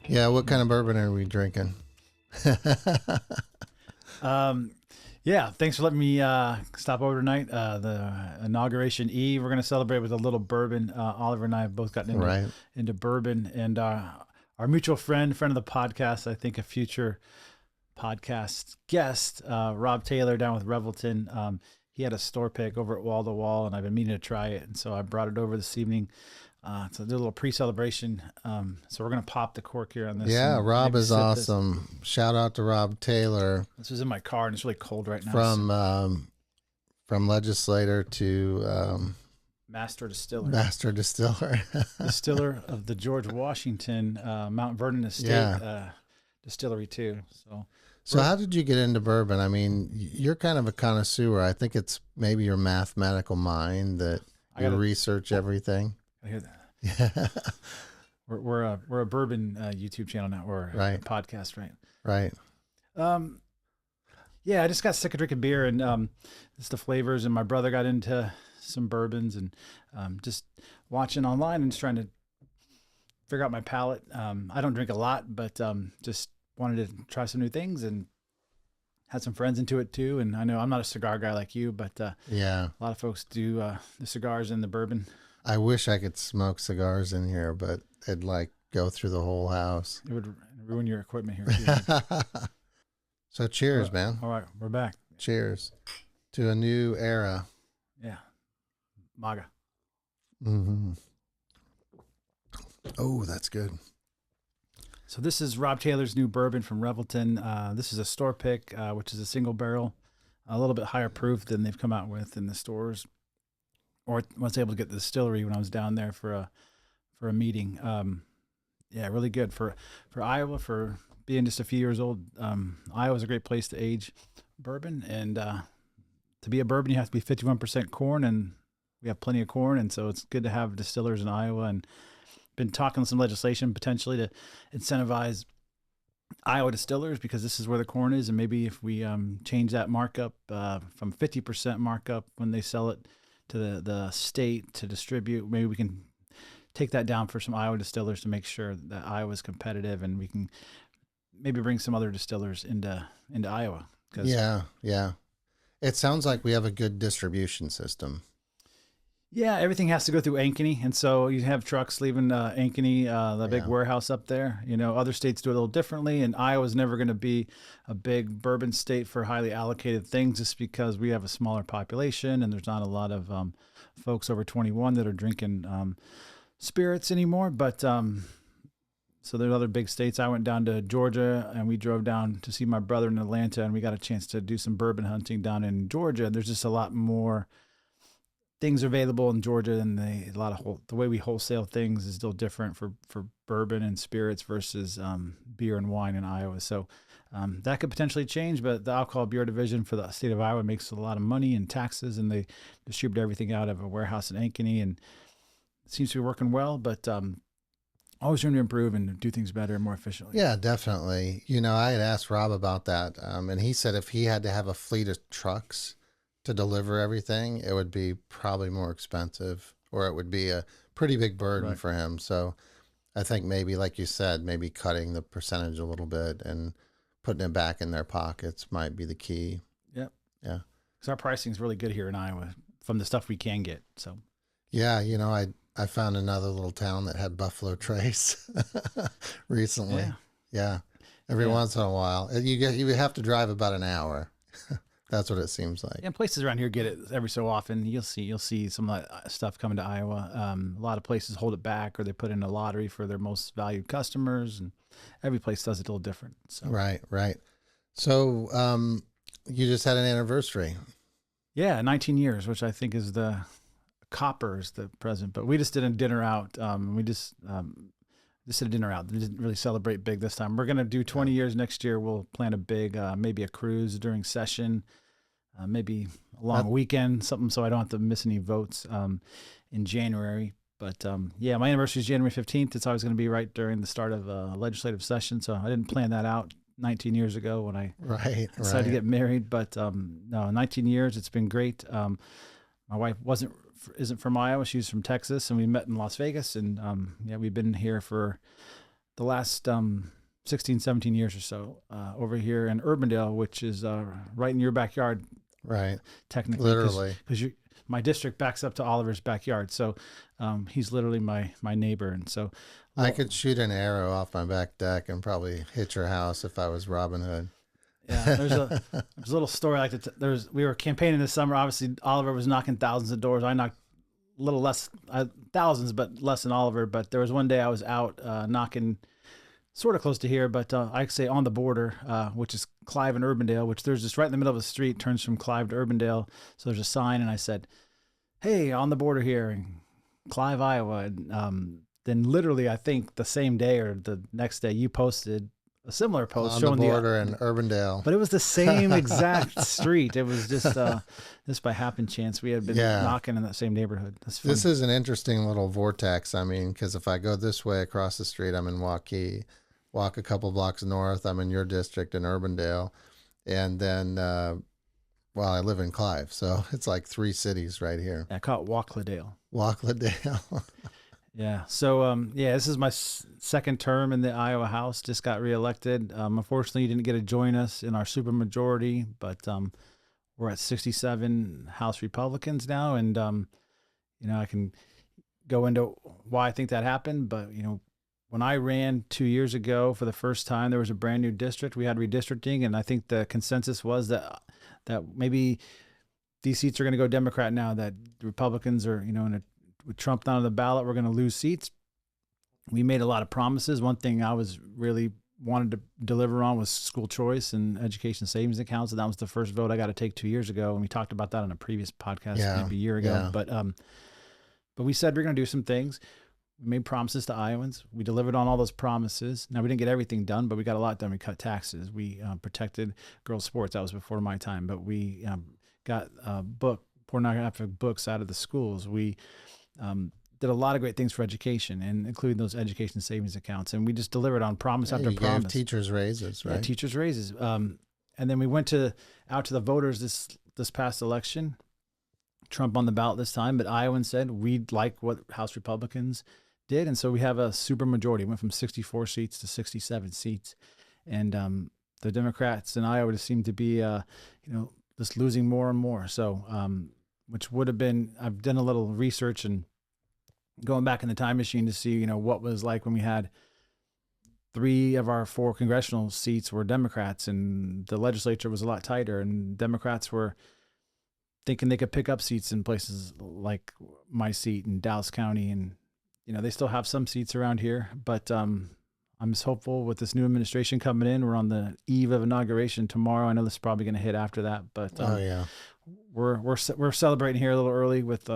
Yeah, what kind of bourbon are we drinking? Yeah, thanks for letting me stop over tonight. The Inauguration Eve, we're going to celebrate with a little bourbon. Oliver and I have both gotten into bourbon. And our mutual friend of the podcast, I think a future podcast guest, Rob Taylor down with Revelton, he had a store pick over at Wall to Wall, and I've been meaning to try it. And so I brought it over this evening. To do a little pre-celebration. So we're going to pop the cork here on this. Yeah, Rob is awesome. Shout out to Rob Taylor. This was in my car, and it's really cold right now. From legislator to master distiller. Distiller of the George Washington Mount Vernon Estate distillery too. So how did you get into bourbon? I mean, you're kind of a connoisseur. I think it's maybe your mathematical mind that you research everying. I hear that. Yeah. we're a bourbon YouTube channel now, or a podcast, right? Right. Yeah, I just got sick of drinking beer, and it's the flavors, and my brother got into some bourbons, and just watching online and just trying to figure out my palate. I don't drink a lot, but just wanted to try some new things, and had some friends into it too. And I know I'm not a cigar guy like you, but a lot of folks do the cigars and the bourbon. I wish I could smoke cigars in here, but it'd go through the whole house. It would ruin your equipment here too. So cheers, man. All right, we're back. Cheers to a new era. Yeah. MAGA. Mm-hmm. Oh, that's good. So this is Rob Taylor's new bourbon from Revelton. This is a store pick, which is a single barrel, a little bit higher proof than they've come out with in the stores, or was able to get the distillery when I was down there for a meeting. Really good for Iowa, for being just a few years old. Iowa's a great place to age bourbon, and to be a bourbon, you have to be 51% corn, and we have plenty of corn, and so it's good to have distillers in Iowa. And been talking some legislation potentially to incentivize Iowa distillers, because this is where the corn is, and maybe if we change that markup from 50% markup when they sell it to the state to distribute, maybe we can take that down for some Iowa distillers to make sure that Iowa's competitive, and we can maybe bring some other distillers into Iowa. Yeah. It sounds like we have a good distribution system. Yeah, everything has to go through Ankeny, and so you have trucks leaving Ankeny, the big warehouse up there. You know, other states do it a little differently, and Iowa's never going to be a big bourbon state for highly allocated things, just because we have a smaller population, and there's not a lot of folks over 21 that are drinking spirits anymore. But so there's other big states. I went down to Georgia, and we drove down to see my brother in Atlanta, and we got a chance to do some bourbon hunting down in Georgia. There's just a lot more things available in Georgia, and the way we wholesale things is still different for bourbon and spirits versus beer and wine in Iowa. So that could potentially change, but the alcohol beer division for the state of Iowa makes a lot of money in taxes, and they distribute everything out of a warehouse in Ankeny, and it seems to be working well, but always trying to improve and do things better and more efficiently. Yeah, definitely. You know, I had asked Rob about that, and he said if he had to have a fleet of trucks to deliver everything, it would be probably more expensive, or it would be a pretty big burden for him. So I think maybe, like you said, maybe cutting the percentage a little bit and putting it back in their pockets might be the key. Yep. Yeah. Because our pricing is really good here in Iowa from the stuff we can get. So yeah, you know, I found another little town that had Buffalo Trace recently. Yeah. Every once in a while, you have to drive about an hour. That's what it seems like. And places around here get it every so often. You'll see some of that stuff coming to Iowa. A lot of places hold it back, or they put in a lottery for their most valued customers, and every place does it a little different. So. Right. So you just had an anniversary. Yeah, 19 years, which I think is the present. But we just did a dinner out. We just did a dinner out. We didn't really celebrate big this time. We're going to do 20 years next year. We'll plan a big, maybe a cruise during session, maybe a long weekend, something so I don't have to miss any votes in January. But my anniversary is January 15th. It's always going to be right during the start of a legislative session. So I didn't plan that out 19 years ago when I decided to get married. But no, 19 years. It's been great. My wife isn't from Iowa. She's from Texas, and we met in Las Vegas. And we've been here for the last 16, 17 years or so over here in Urbandale, which is right in your backyard. Right. Technically. Literally. Because my district backs up to Oliver's backyard. So he's literally my neighbor. And so I could shoot an arrow off my back deck and probably hit your house if I was Robin Hood. Yeah, there's a little story like that. We were campaigning this summer. Obviously, Oliver was knocking thousands of doors. I knocked a little less, thousands, but less than Oliver. But there was one day I was out knocking sort of close to here, but I could say on the border, which is Clive and Urbandale, which there's just right in the middle of a street, turns from Clive to Urbandale. So there's a sign, and I said, hey, on the border here in Clive, Iowa. And then literally, I think the same day or the next day, you posted a similar post on showing the border in Urbandale. But it was the same exact street. It was just by happen chance we had been knocking in that same neighborhood. This is an interesting little vortex. I mean, because if I go this way across the street, I'm in Waukee. Walk a couple blocks north, I'm in your district in Urbandale. And then, I live in Clive. So it's like 3 cities right here. I call it Walkladale. Walkladale. Yeah. So, this is my second term in the Iowa House. Just got reelected. Unfortunately, you didn't get to join us in our supermajority, but we're at 67 House Republicans now. And, I can go into why I think that happened. But, when I ran 2 years ago for the first time, there was a brand new district. We had redistricting, and I think the consensus was that maybe these seats are going to go Democrat now, that the Republicans are, with Trump down on the ballot, we're going to lose seats. We made a lot of promises. One thing I was really wanted to deliver on was school choice and education savings accounts. And that was the first vote I got to take 2 years ago. And we talked about that on a previous podcast maybe a year ago. Yeah. But we said we're going to do some things. We made promises to Iowans. We delivered on all those promises. Now, we didn't get everything done, but we got a lot done. We cut taxes. We protected girls' sports. That was before my time. But we got pornographic books out of the schools. We did a lot of great things for education, and including those education savings accounts. And we just delivered on promise after promise. Gave teachers raises, right? Yeah, teachers raises. And then we went out to the voters this past election. Trump on the ballot this time, but Iowans said we'd like what House Republicans did, and so we have a super majority. Went from 64 seats to 67 seats, and the Democrats in Iowa just seem to be, just losing more and more. So, which would have been, I've done a little research and going back in the time machine to see, what was like when we had 3 of our 4 congressional seats were Democrats, and the legislature was a lot tighter, and Democrats were thinking they could pick up seats in places like my seat in Dallas County, and they still have some seats around here, but I'm just hopeful with this new administration coming in. We're on the eve of inauguration tomorrow. I know this is probably going to hit after that, but we're celebrating here a little early with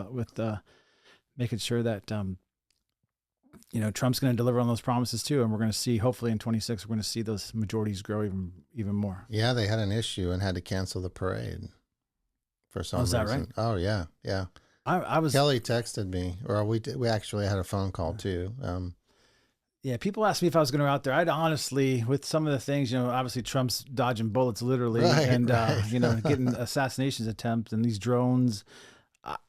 making sure that Trump's going to deliver on those promises too, and we're going to see, hopefully in 26, we're going to see those majorities grow even more. Yeah, they had an issue and had to cancel the parade for some reason. Is that right? Oh yeah. I was. Kelly texted me, or we actually had a phone call too. People asked me if I was going to go out there. I'd honestly, with some of the things, obviously Trump's dodging bullets literally, getting assassinations attempts and these drones.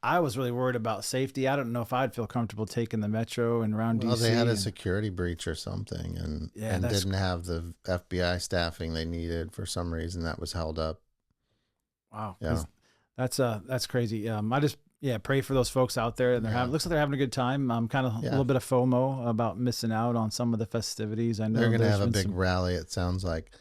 I was really worried about safety. I don't know if I'd feel comfortable taking the metro and around DC. Well, they had a security breach or something, and didn't have the FBI staffing they needed for some reason. That was held up. Wow. Yeah. That's crazy. I just pray for those folks out there, and looks like they're having a good time. I'm kind of a little bit of FOMO about missing out on some of the festivities. I know they're going to have a big rally. It sounds like.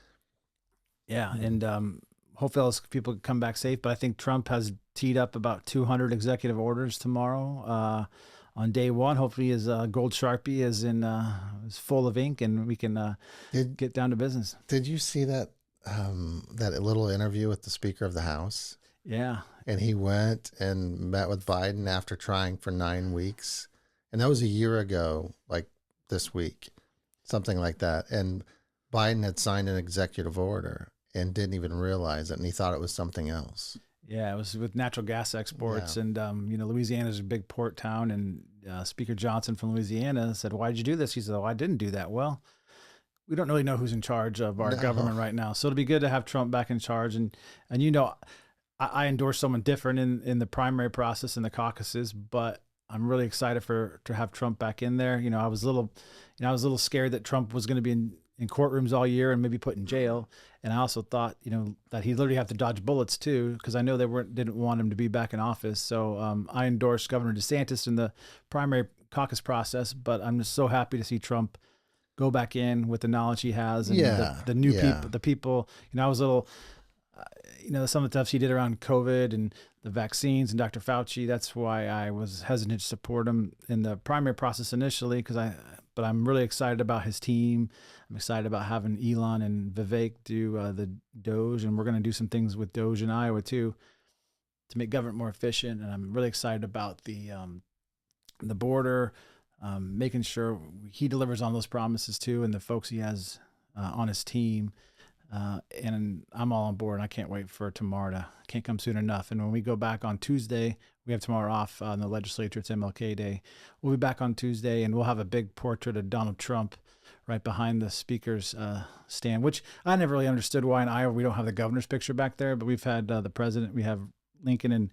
Yeah, and hopefully those people come back safe. But I think Trump has teed up about 200 executive orders tomorrow on day one. Hopefully his gold Sharpie is full of ink, and we can get down to business. Did you see that little interview with the Speaker of the House? Yeah. And he went and met with Biden after trying for 9 weeks. And that was a year ago, like this week, something like that. And Biden had signed an executive order and didn't even realize it. And he thought it was something else. Yeah, it was with natural gas exports. Yeah. And, Louisiana's a big port town. And Speaker Johnson from Louisiana said, "Why did you do this?" He said, "Oh, I didn't do that." Well, we don't really know who's in charge of our government right now. So it'll be good to have Trump back in charge. And I endorse someone different in the primary process in the caucuses, but I'm really excited to have Trump back in there. I was a little scared that Trump was going to be in courtrooms all year and maybe put in jail. And I also thought, that he'd literally have to dodge bullets too, because I know they didn't want him to be back in office. So I endorsed Governor DeSantis in the primary caucus process, but I'm just so happy to see Trump go back in with the knowledge he has and the new people, I was a little, some of the stuff he did around COVID and the vaccines and Dr. Fauci. That's why I was hesitant to support him in the primary process initially, but I'm really excited about his team. I'm excited about having Elon and Vivek do the Doge, and we're going to do some things with Doge in Iowa too to make government more efficient. And I'm really excited about the border, making sure he delivers on those promises too, and the folks he has on his team. And I'm all on board, and I can't wait for tomorrow. Can't come soon enough. And when we go back on Tuesday, we have tomorrow off in the legislature. It's MLK Day. We'll be back on Tuesday, and we'll have a big portrait of Donald Trump right behind the speaker's stand, which I never really understood why in Iowa we don't have the governor's picture back there. But we've had the president. We have Lincoln and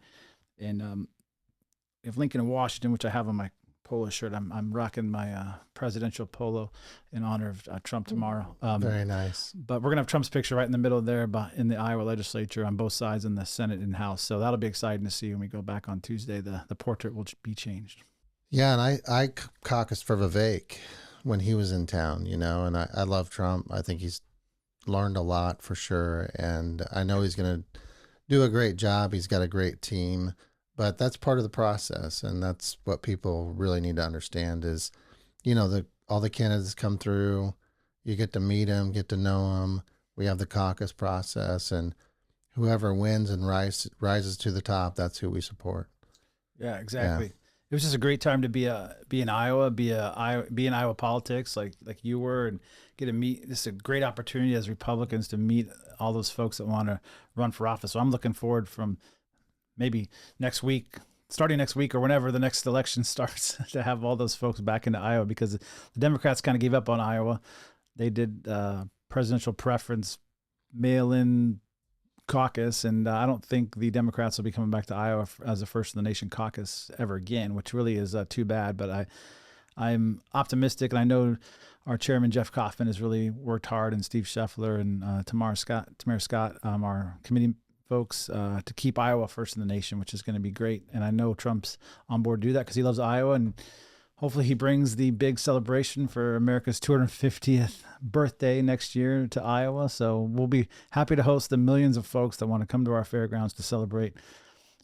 we have Lincoln in Washington, which I have on my polo shirt. I'm rocking my presidential polo in honor of Trump tomorrow. Very nice. But we're gonna have Trump's picture right in the middle there, in the Iowa legislature on both sides, in the Senate and House. So that'll be exciting to see when we go back on Tuesday. The portrait will be changed. Yeah, and I caucused for Vivek when he was in town, and I love Trump. I think he's learned a lot for sure, and I know he's going to do a great job. He's got a great team. But that's part of the process, and that's what people really need to understand is, all the candidates come through, you get to meet them, get to know them. We have the caucus process, and whoever wins and rises to the top, that's who we support. Yeah, exactly. Yeah. It was just a great time to be in Iowa, be in Iowa politics like you were, and get to meet. This is a great opportunity as Republicans to meet all those folks that want to run for office. So I'm looking forward from maybe starting next week or whenever the next election starts, to have all those folks back into Iowa, because the Democrats kind of gave up on Iowa. They did presidential preference mail-in caucus, and I don't think the Democrats will be coming back to Iowa as a first in the nation caucus ever again, which really is too bad. But I'm optimistic, and I know our chairman Jeff Kaufman has really worked hard, and Steve Scheffler and Tamara Scott, our committee folks, to keep Iowa first in the nation, which is going to be great. And I know Trump's on board to do that because he loves Iowa, and hopefully he brings the big celebration for America's 250th birthday next year to Iowa. So we'll be happy to host the millions of folks that want to come to our fairgrounds to celebrate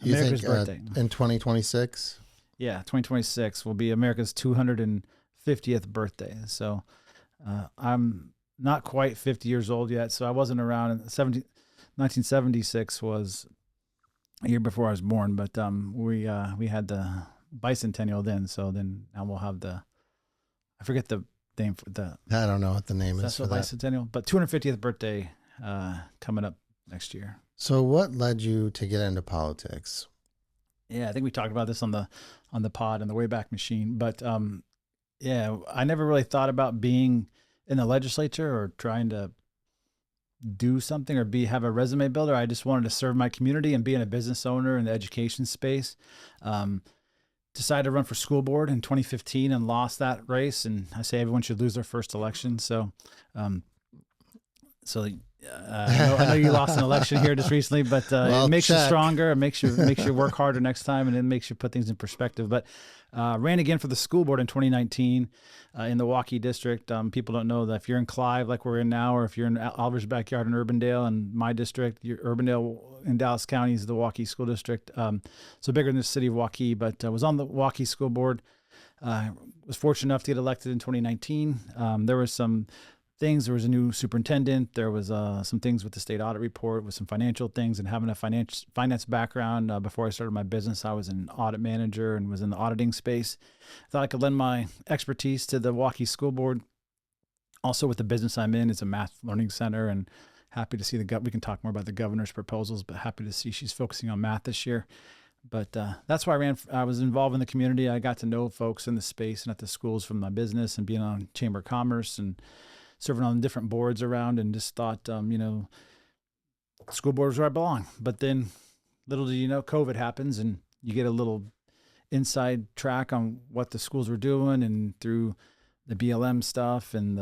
America's birthday. In 2026? Yeah, 2026 will be America's 250th birthday. So I'm not quite 50 years old yet, so I wasn't around. 1976 was a year before I was born, but we had the bicentennial then. So then now we'll have I forget the name for the. I don't know what the name is for that. Bicentennial, but 250th birthday coming up next year. So what led you to get into politics? Yeah, I think we talked about this on the pod and the Wayback Machine, but yeah, I never really thought about being in the legislature or trying to do something or have a resume builder. I just wanted to serve my community and being a business owner in the education space. Decided to run for school board in 2015 and lost that race. And I say everyone should lose their first election. So, I know you lost an election here just recently, but it makes you stronger. It makes you work harder next time, and it makes you put things in perspective. But ran again for the school board in 2019 in the Waukee district. People don't know that if you're in Clive, like we're in now, or if you're in Oliver's backyard in Urbandale, and my district, Urbandale in Dallas County is the Waukee school district. So bigger than the city of Waukee, but was on the Waukee school board. Was fortunate enough to get elected in 2019. There was some things. There was a new superintendent. There was some things with the state audit report, with some financial things, and having a finance background. Before I started my business, I was an audit manager and was in the auditing space. I thought I could lend my expertise to the Waukee School Board. Also, with the business I'm in, it's a math learning center, and happy to see we can talk more about the governor's proposals, but happy to see she's focusing on math this year. But that's why I was involved in the community. I got to know folks in the space and at the schools from my business, and being on Chamber of Commerce and serving on different boards around, and just thought, school board is where I belong. But then little do you know, COVID happens, and you get a little inside track on what the schools were doing, and through the BLM stuff and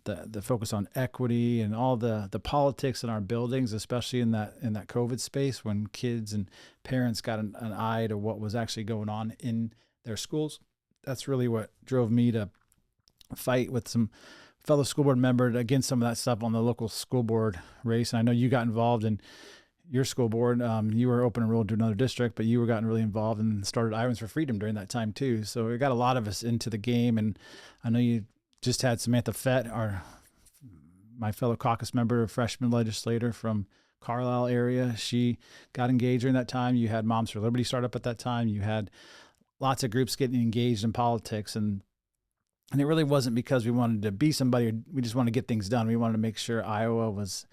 the focus on equity and all the politics in our buildings, especially in that COVID space, when kids and parents got an eye to what was actually going on in their schools. That's really what drove me to fight with some fellow school board members against some of that stuff on the local school board race. And I know you got involved in your school board. You were open enrolled to another district, but you were gotten really involved and started Iowans for Freedom during that time too. So it got a lot of us into the game. And I know you just had Samantha Fett, my fellow caucus member, freshman legislator from Carlisle area. She got engaged during that time. You had Moms for Liberty start up at that time. You had lots of groups getting engaged in politics, and it really wasn't because we wanted to be somebody, or we just wanted to get things done. We wanted to make sure Iowa was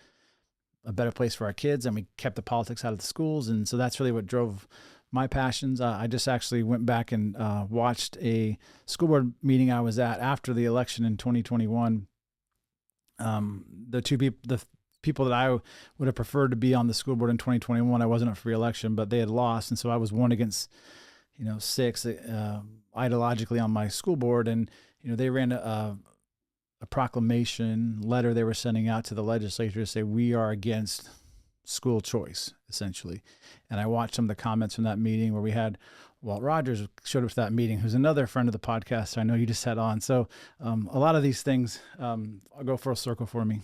a better place for our kids, and we kept the politics out of the schools. And so that's really what drove my passions. I just actually went back and watched a school board meeting I was at after the election in 2021. The people that I would have preferred to be on the school board in 2021, I wasn't up for re-election, but they had lost. And so I was 1 against, 6 ideologically on my school board. And, they ran a proclamation letter they were sending out to the legislature to say, we are against school choice, essentially. And I watched some of the comments from that meeting where we had Walt Rogers showed up to that meeting, who's another friend of the podcast I know you just had on. So a lot of these things I'll go full circle for me.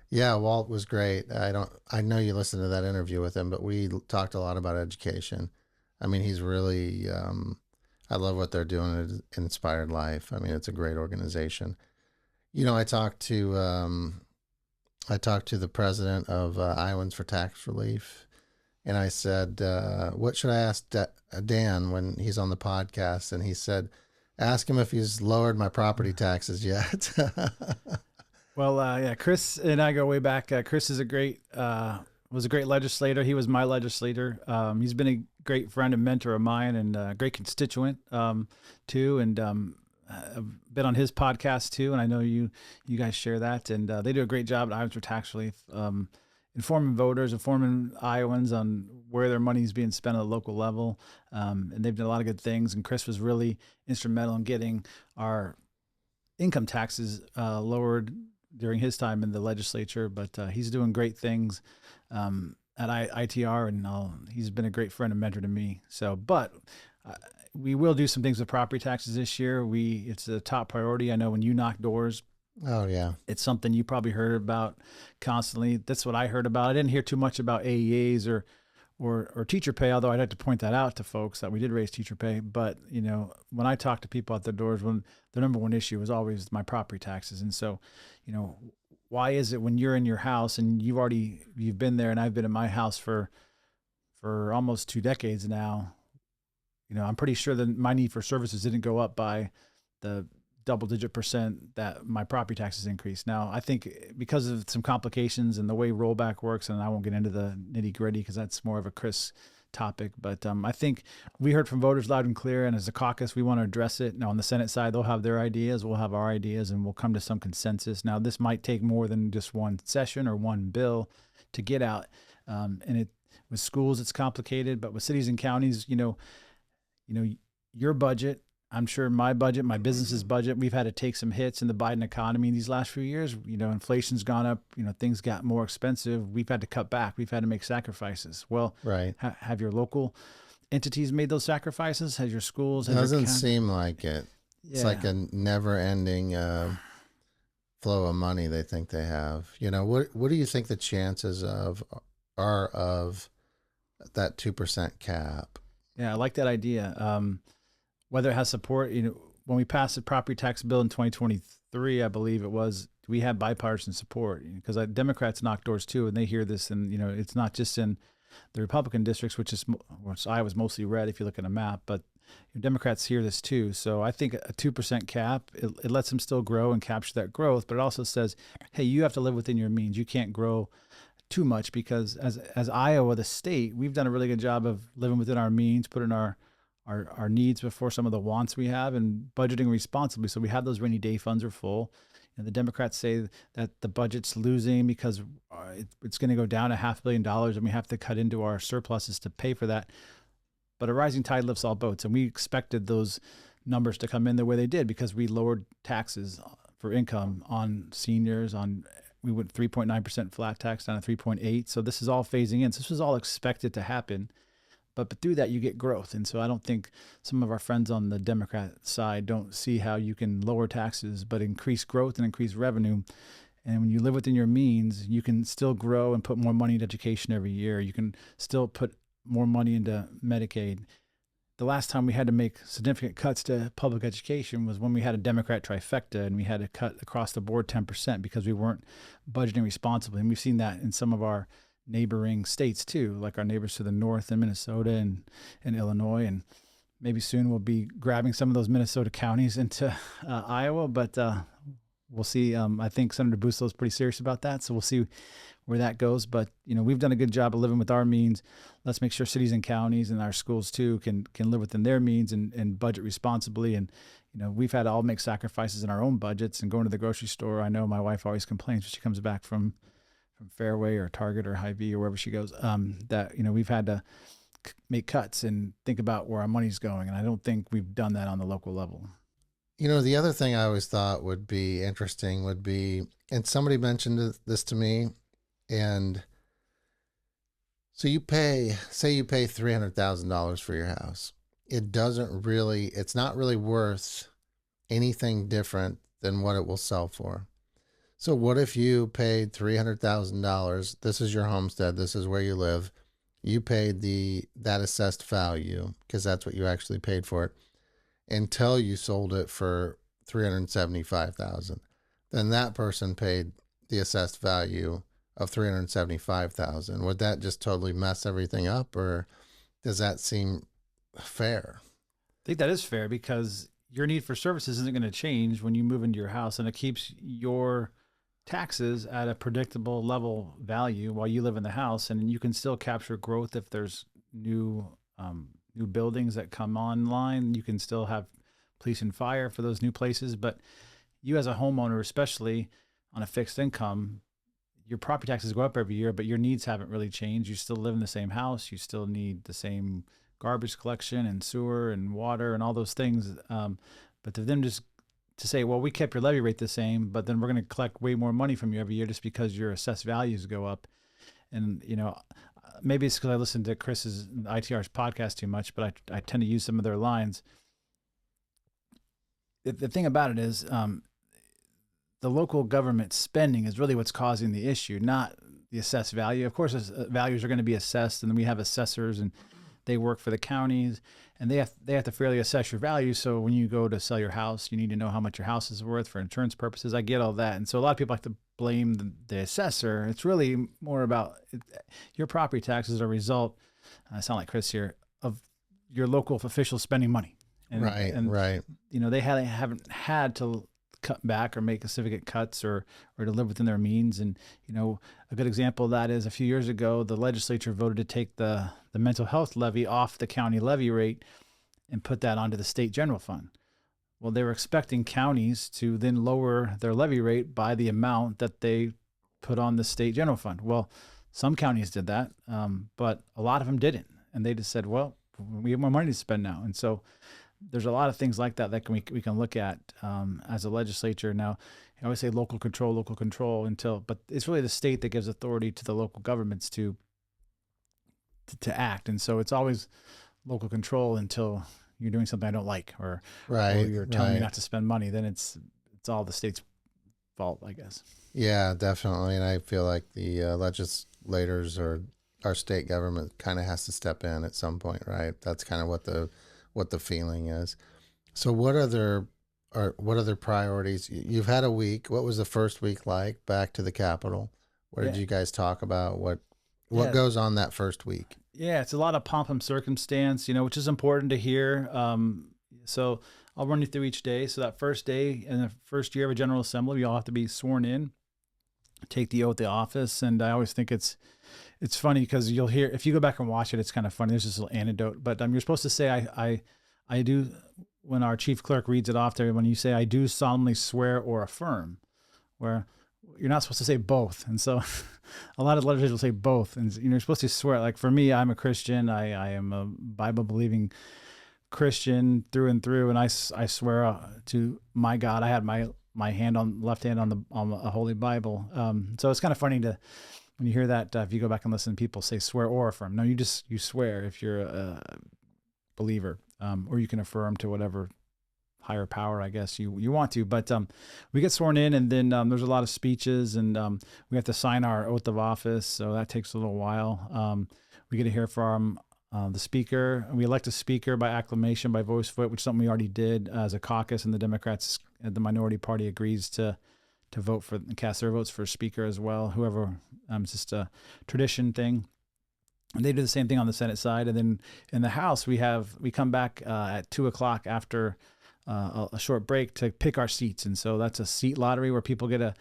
Yeah, Walt was great. I know you listened to that interview with him, but we talked a lot about education. I mean, he's really, I love what they're doing at Inspired Life. I mean, it's a great organization. I talked to the president of Iowans for Tax Relief, and I said, what should I ask Dan when he's on the podcast? And he said, ask him if he's lowered my property taxes yet. Well, yeah, Chris and I go way back. Chris is was a great legislator. He was my legislator. He's been a great friend and mentor of mine, and a great constituent too. And I've been on his podcast too, and I know you guys share that. And they do a great job at Iowans for Tax Relief, informing voters, informing Iowans on where their money is being spent at a local level. And they've done a lot of good things. And Chris was really instrumental in getting our income taxes lowered during his time in the legislature. But he's doing great things at ITR, and he's been a great friend and mentor to me. So, but we will do some things with property taxes this year. It's a top priority. I know when you knock doors, oh yeah, it's something you probably heard about constantly. That's what I heard about. I didn't hear too much about AEAs or teacher pay, although I'd like to point that out to folks that we did raise teacher pay. But, when I talk to people at their doors, when the number one issue was always my property taxes. And so, why is it when you're in your house and you've been there, and I've been in my house for almost 2 decades now, I'm pretty sure that my need for services didn't go up by the double-digit % that my property taxes increased. Now, I think because of some complications and the way rollback works, and I won't get into the nitty-gritty because that's more of a Chris topic, but I think we heard from voters loud and clear, and as a caucus, we want to address it. Now, on the Senate side, they'll have their ideas, we'll have our ideas, and we'll come to some consensus. Now, this might take more than just one session or one bill to get out, and with schools, it's complicated, but with cities and counties, your budget, I'm sure my budget, my business's budget, we've had to take some hits in the Biden economy in these last few years. Inflation's gone up, things got more expensive. We've had to cut back. We've had to make sacrifices. Well, right. Have your local entities made those sacrifices? Has your schools? It doesn't seem like it. Yeah. It's like a never ending flow of money they think they have. What do you think the chances are of that 2% cap? Yeah, I like that idea. Whether it has support, when we passed the property tax bill in 2023, I believe it was, we had bipartisan support because Democrats knock doors too, and they hear this, and it's not just in the Republican districts, which Iowa's mostly red if you look at a map, but Democrats hear this too. So I think a 2% cap, it lets them still grow and capture that growth, but it also says, hey, you have to live within your means. You can't grow too much, because as Iowa, the state, we've done a really good job of living within our means, putting our needs before some of the wants we have, and budgeting responsibly. So we have those rainy day funds are full. And the Democrats say that the budget's losing because it's going to go down $500 million, and we have to cut into our surpluses to pay for that. But a rising tide lifts all boats, and we expected those numbers to come in the way they did because we lowered taxes for income on seniors. We went 3.9% flat tax down to 3.8. So this is all phasing in. So this was all expected to happen. But through that, you get growth. And so I don't think some of our friends on the Democrat side don't see how you can lower taxes, but increase growth and increase revenue. And when you live within your means, you can still grow and put more money into education every year. You can still put more money into Medicaid. The last time we had to make significant cuts to public education was when we had a Democrat trifecta and we had to cut across the board 10% because we weren't budgeting responsibly. And we've seen that in some of our neighboring states too, like our neighbors to the north in Minnesota and Illinois. And maybe soon we'll be grabbing some of those Minnesota counties into Iowa, but we'll see. I think Senator Buslow is pretty serious about that. So we'll see where that goes. But, we've done a good job of living with our means. Let's make sure cities and counties and our schools too can live within their means and budget responsibly. And, we've had to all make sacrifices in our own budgets and going to the grocery store. I know my wife always complains when she comes back from Fairway or Target or Hy-Vee or wherever she goes, that, we've had to make cuts and think about where our money's going. And I don't think we've done that on the local level. The other thing I always thought would be interesting would be, and somebody mentioned this to me, and so say you pay $300,000 for your house. It's not really worth anything different than what it will sell for. So what if you paid $300,000? This is your homestead. This is where you live. You paid that assessed value, because that's what you actually paid for it, until you sold it for $375,000. Then that person paid the assessed value of $375,000. Would that just totally mess everything up, or does that seem fair? I think that is fair because your need for services isn't going to change when you move into your house, and it keeps your taxes at a predictable level value while you live in the house, and you can still capture growth if there's new buildings that come online. You can still have police and fire for those new places, but you as a homeowner, especially on a fixed income, your property taxes go up every year, but your needs haven't really changed. You still live in the same house. You still need the same garbage collection and sewer and water and all those things. But to them just to say, well, we kept your levy rate the same, but then we're going to collect way more money from you every year just because your assessed values go up. And, maybe it's because I listen to Chris's ITR's podcast too much, but I tend to use some of their lines. The thing about it is the local government spending is really what's causing the issue, not the assessed value. Of course, values are going to be assessed, and then we have assessors, and they work for the counties, and they have to fairly assess your value. So when you go to sell your house, you need to know how much your house is worth for insurance purposes. I get all that. And so a lot of people like to blame the assessor. It's really more about your property taxes are a result, I sound like Chris here, of your local officials spending money. And, right. They haven't had to cut back or make significant cuts or to live within their means. And, a good example of that is a few years ago, the legislature voted to take the mental health levy off the county levy rate and put that onto the state general fund. Well, they were expecting counties to then lower their levy rate by the amount that they put on the state general fund. Well, some counties did that, but a lot of them didn't. And they just said, well, we have more money to spend now. And so there's a lot of things like that we can look at as a legislature. Now, I always say local control but it's really the state that gives authority to the local governments to act. And so it's always local control until you're doing something I don't like, or you're telling me not to spend money. Then it's all the state's fault, I guess. Yeah, definitely. And I feel like the legislators or our state government kind of has to step in at some point, right? That's kind of what the feeling is. So what other priorities? You've had a week. What was the first week like back to the Capitol? What did you guys talk about? What goes on that first week? Yeah, it's a lot of pomp and circumstance, which is important to hear. So I'll run you through each day. So that first day in the first year of a General Assembly, we all have to be sworn in, take the oath of office. And I always think it's funny because you'll hear, if you go back and watch it, it's kind of funny. There's this little anecdote, but you're supposed to say, I do, when our chief clerk reads it off to everyone, you say, I do solemnly swear or affirm, where you're not supposed to say both. And so a lot of legislators will say both. And you're supposed to swear. Like for me, I'm a Christian. I am a Bible believing Christian through and through. And I swear to my God. I had my left hand on a Holy Bible. So it's kind of funny when you hear that, if you go back and listen, people say swear or affirm. No, you swear if you're a believer, or you can affirm to whatever higher power, I guess you want to. But we get sworn in, and then there's a lot of speeches, and we have to sign our oath of office, so that takes a little while. We get to hear from the speaker. We elect a speaker by acclamation, by voice vote, which is something we already did as a caucus, and the Democrats, the minority party, agrees to vote for and cast their votes for a speaker as well. Whoever, it's just a tradition thing. And they do the same thing on the Senate side. And then in the House, we come back at 2:00 after a short break to pick our seats. And so that's a seat lottery where people get to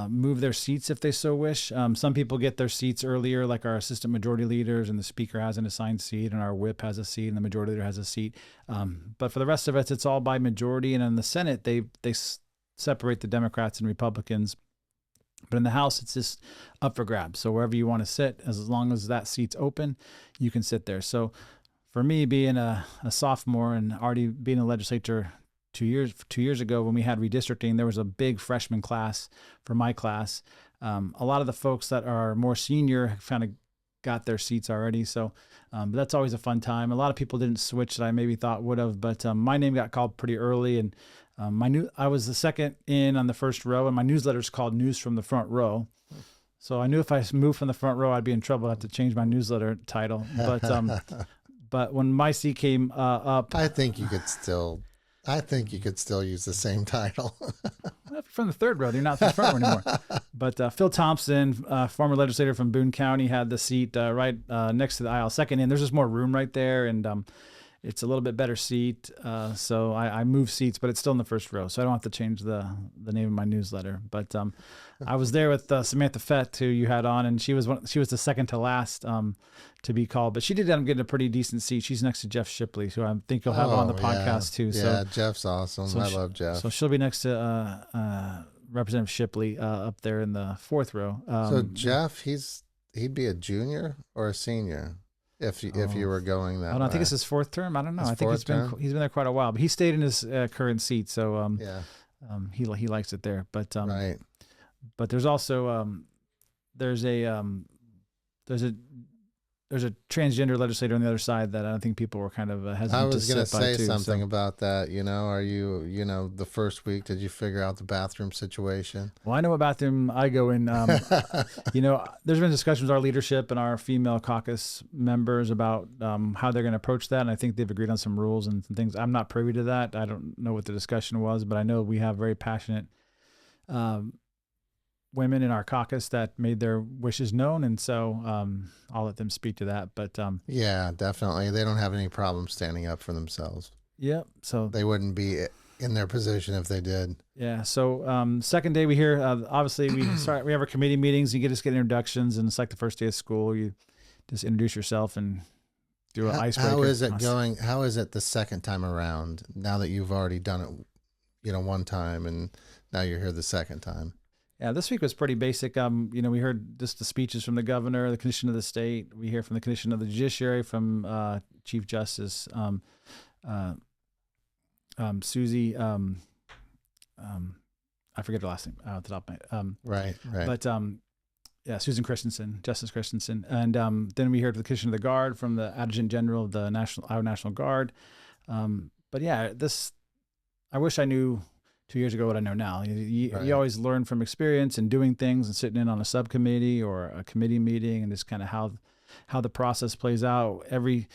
move their seats if they so wish. Some people get their seats earlier, like our assistant majority leaders, and the speaker has an assigned seat, and our whip has a seat, and the majority leader has a seat. But for the rest of us, it's all by majority. And in the Senate, they separate the Democrats and Republicans. But in the House, it's just up for grabs. So wherever you want to sit, as long as that seat's open, you can sit there. So for me, being a sophomore and already being in the legislature 2 years ago, when we had redistricting, there was a big freshman class for my class. A lot of the folks that are more senior kind of got their seats already. So but that's always a fun time. A lot of people didn't switch that I maybe thought would have, but my name got called pretty early, and I was the second in on the first row, and my newsletter's called News from the Front Row. So I knew if I moved from the front row, I'd be in trouble. I'd have to change my newsletter title. But when my seat came up, I think you could still use the same title. From the third row, you're not from the front row anymore. But Phil Thompson, former legislator from Boone County, had the seat right next to the aisle, second in. There's just more room right there, and it's a little bit better seat. So I moved seats, but it's still in the first row, so I don't have to change the name of my newsletter. But I was there with Samantha Fett, who you had on, and she was the second to last to be called, but she did end up getting a pretty decent seat. She's next to Jeff Shipley, who I think you'll have on the podcast too. Yeah, Jeff's awesome. I love Jeff. So she'll be next to Representative Shipley up there in the fourth row. So Jeff, he'd be a junior or a senior if you were going that way. I think it's his fourth term. I don't know. I think he's been there quite a while, but he stayed in his current seat. So he likes it there. But right. But there's also there's a transgender legislator on the other side that I don't think people were kind of hesitant to sit by. I was going to say too, something about that. Are you the first week, did you figure out the bathroom situation? Well, I know what bathroom I go in. There's been discussions with our leadership and our female caucus members about how they're going to approach that. And I think they've agreed on some rules and some things. I'm not privy to that. I don't know what the discussion was, but I know we have very passionate women in our caucus that made their wishes known, and so I'll let them speak to that. But yeah, definitely, they don't have any problem standing up for themselves. Yeah, so they wouldn't be in their position if they did. Yeah. So second day we hear obviously we have our committee meetings. You get introductions, and it's like the first day of school. You just introduce yourself and do an icebreaker. How is it going? How is it the second time around? Now that you've already done it, one time, and now you're here the second time. Yeah, this week was pretty basic. We heard just the speeches from the governor, the commissioner of the state. We hear from the commissioner of the judiciary, from Chief Justice Susie. I forget her last name at the top of my Right. But Susan Christensen, Justice Christensen, and then we heard the commissioner of the guard from the Adjutant General of the Iowa National Guard. But yeah, I wish I knew 2 years ago what I know now. You always learn from experience and doing things and sitting in on a subcommittee or a committee meeting, and just kind of how the process plays out. Every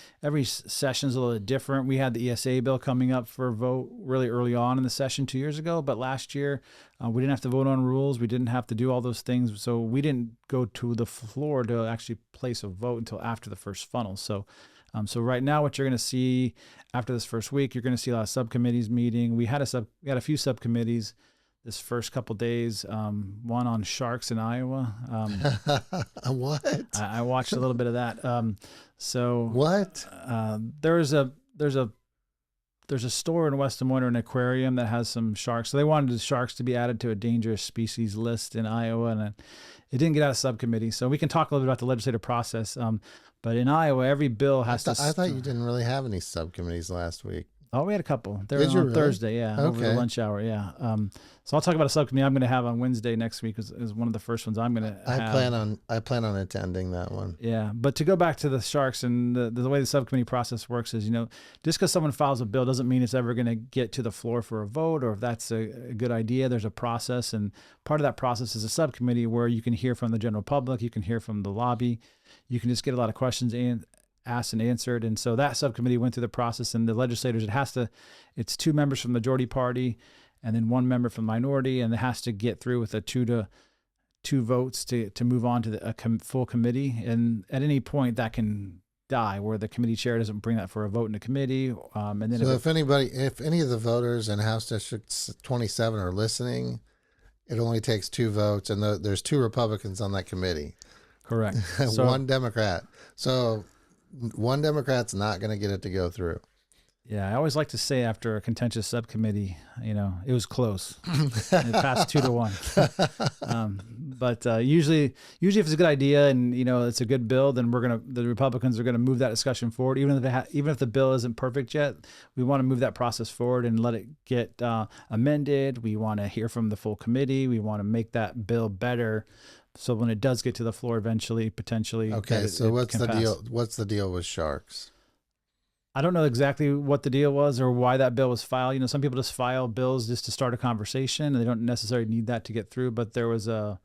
session's a little different. We had the ESA bill coming up for a vote really early on in the session 2 years ago, but last year we didn't have to vote on rules. We didn't have to do all those things. So we didn't go to the floor to actually place a vote until after the first funnel. So right now, what you're going to see after this first week, you're going to see a lot of subcommittees meeting. We had a few subcommittees this first couple days. One on sharks in Iowa. What? I watched a little bit of that. What? There's there's a store in West Des Moines, an aquarium that has some sharks. So they wanted the sharks to be added to a dangerous species list in Iowa, and it didn't get out of subcommittee. So we can talk a little bit about the legislative process. But in Iowa, every bill has to. I thought you didn't really have any subcommittees last week. Oh, we had a couple. They were on really? Thursday, yeah, over the lunch hour, yeah. So I'll talk about a subcommittee I'm going to have on Wednesday next week is one of the first ones I'm going to have. I plan on attending that one. Yeah, but to go back to the sharks and the way the subcommittee process works is, just because someone files a bill doesn't mean it's ever going to get to the floor for a vote, or if that's a good idea. There's a process, and part of that process is a subcommittee where you can hear from the general public, you can hear from the lobby, you can just get a lot of questions asked and answered. And so that subcommittee went through the process, and the legislators, it's 2 members from the majority party and then 1 member from the minority, and it has to get through with a 2-2 votes to move on to the full committee. And at any point that can die where the committee chair doesn't bring that for a vote in the committee. And then if any of the voters in House District 27 are listening, it only takes 2 votes, and there's 2 Republicans on that committee. Correct. So, 1 Democrat. So 1 Democrat's not going to get it to go through. Yeah, I always like to say after a contentious subcommittee, it was close. It passed 2-1. But usually if it's a good idea and it's a good bill, then the Republicans are gonna move that discussion forward. Even if the bill isn't perfect yet, we want to move that process forward and let it get amended. We want to hear from the full committee. We want to make that bill better. So when it does get to the floor eventually, potentially. Okay, so what's the deal? What's the deal with sharks? I don't know exactly what the deal was or why that bill was filed. Some people just file bills just to start a conversation, and they don't necessarily need that to get through. But there was a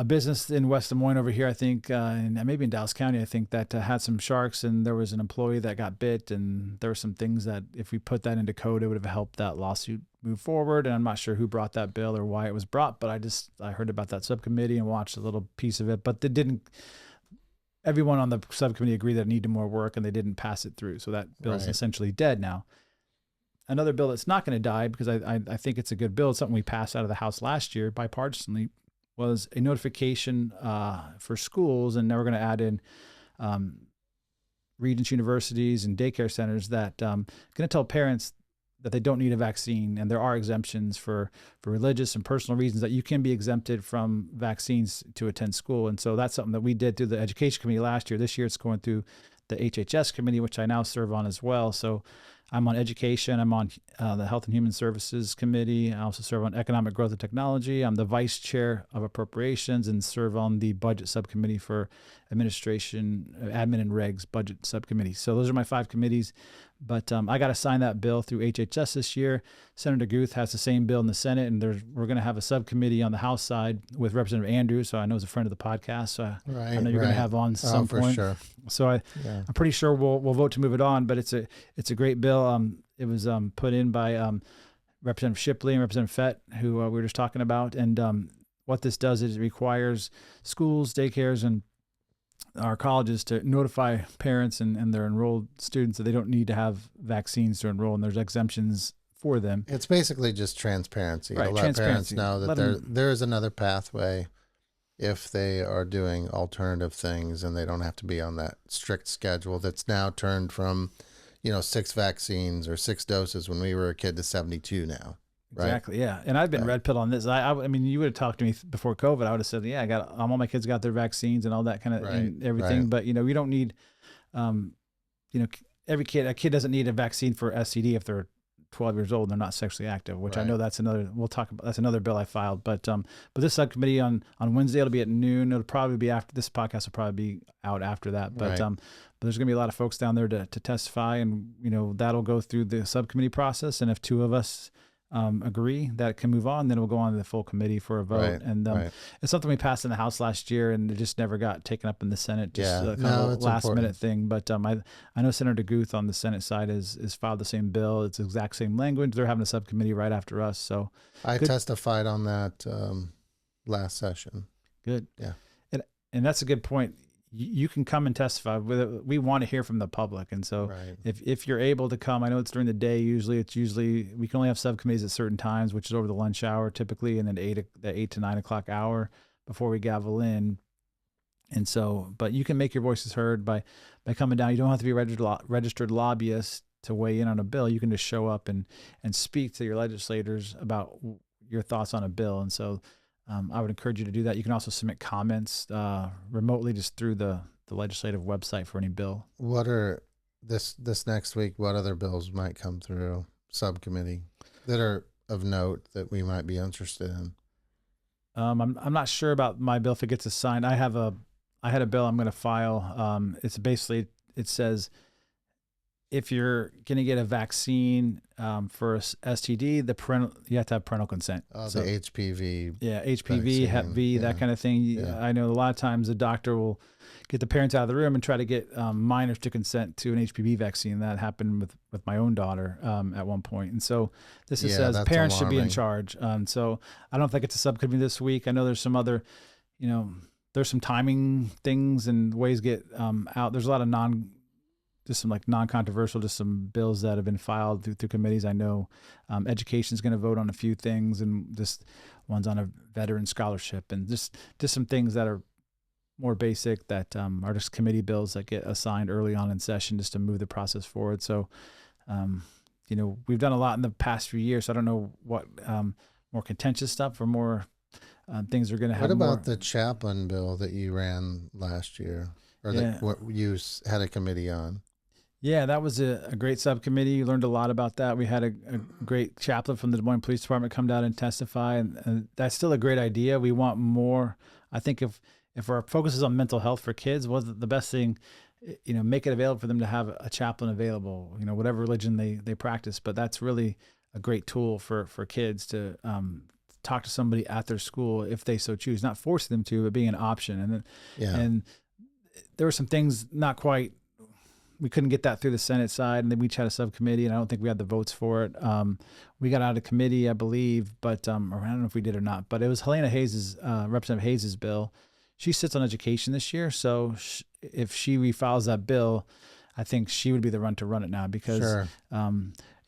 business in West Des Moines over here, I think, and maybe in Dallas County, I think, that had some sharks, and there was an employee that got bit, and there were some things that if we put that into code, it would have helped that lawsuit move forward. And I'm not sure who brought that bill or why it was brought, but I heard about that subcommittee and watched a little piece of it, but everyone on the subcommittee agreed that it needed more work, and they didn't pass it through. So that bill is essentially dead now. Another bill that's not going to die, because I think it's a good bill, it's something we passed out of the House last year bipartisanly, was a notification for schools, and now we're going to add in Regents universities and daycare centers that going to tell parents that they don't need a vaccine, and there are exemptions for religious and personal reasons that you can be exempted from vaccines to attend school. And so that's something that we did through the Education Committee last year. This year it's going through the HHS Committee, which I now serve on as well. So I'm on education. I'm on the Health and Human Services Committee. I also serve on Economic Growth and Technology. I'm the vice chair of appropriations and serve on the budget subcommittee for administration, admin and regs budget subcommittee. So those are my 5 committees. But I got to sign that bill through HHS this year. Senator Guth has the same bill in the Senate, and we're going to have a subcommittee on the House side with Representative Andrews, so I know he's a friend of the podcast. So I know you're going to have on some point. Sure. So I'm pretty sure we'll vote to move it on. But it's a great bill. It was put in by Representative Shipley and Representative Fett, who we were just talking about. And what this does is it requires schools, daycares, and our colleges to notify parents and their enrolled students that they don't need to have vaccines to enroll, and there's exemptions for them. It's basically just transparency. Right, to let parents know that there is another pathway if they are doing alternative things, and they don't have to be on that strict schedule that's now turned from 6 vaccines or 6 doses when we were a kid to 72 now. Right? Exactly. Yeah. And I've been red pill on this. I mean, you would have talked to me before COVID. I would have said, yeah, all my kids got their vaccines and all that kind of and everything. Right. But, we don't need, a kid doesn't need a vaccine for STD if they're 12 years old and they're not sexually active, which I know that's another bill I filed. But this subcommittee on Wednesday, it'll be at noon. It'll probably be after this podcast will probably be out after that. But, but there's going to be a lot of folks down there to testify, and, that'll go through the subcommittee process. And if 2 of us agree that it can move on, then we'll go on to the full committee for a vote. Right, and it's something we passed in the House last year, and it just never got taken up in the Senate. Just kind of a last minute thing. But I know Senator Guth on the Senate side is filed the same bill. It's the exact same language. They're having a subcommittee right after us. So I testified on that last session. Good. Yeah. And that's a good point. You can come and testify. We want to hear from the public. And so if you're able to come, I know it's during the day. Usually we can only have subcommittees at certain times, which is over the lunch hour typically, and then the 8 to 9 o'clock hour before we gavel in. And so, but you can make your voices heard by coming down. You don't have to be a registered lobbyist to weigh in on a bill, you can just show up and speak to your legislators about your thoughts on a bill. And so I would encourage you to do that. You can also submit comments remotely just through the legislative website for any bill. What are this next week? What other bills might come through subcommittee that are of note that we might be interested in? I'm not sure about my bill if it gets assigned. I had a bill I'm going to file. It's basically, it says if you're going to get a vaccine for STD, you have to have parental consent. Oh, so, the HPV. Yeah, HPV, Hep V, that kind of thing. Yeah. I know a lot of times the doctor will get the parents out of the room and try to get minors to consent to an HPV vaccine. That happened with my own daughter at one point. And so this says parents should be in charge. So I don't think it's a subcommittee this week. I know there's some other, there's some timing things and ways get out. There's a lot of non-controversial, just some bills that have been filed through committees. I know education is going to vote on a few things, and just one's on a veteran scholarship, and just some things that are more basic that are just committee bills that get assigned early on in session just to move the process forward. So, we've done a lot in the past few years. So I don't know what more contentious stuff or more things are going to have. What about the chaplain bill that you ran last year, or what you had a committee on? Yeah, that was a great subcommittee. You learned a lot about that. We had a great chaplain from the Des Moines Police Department come down and testify, and that's still a great idea. We want more. I think if our focus is on mental health for kids, was the best thing, make it available for them to have a chaplain available, whatever religion they practice. But that's really a great tool for kids to talk to somebody at their school if they so choose, not forcing them to, but being an option. And there were some things not quite. We couldn't get that through the Senate side, and then we each had a subcommittee, and I don't think we had the votes for it. We got out of committee, I believe, but or I don't know if we did or not. But it was Helena Hayes's, Representative Hayes's bill. She sits on education this year, so if she refiles that bill, I think she would be the one to run it now, because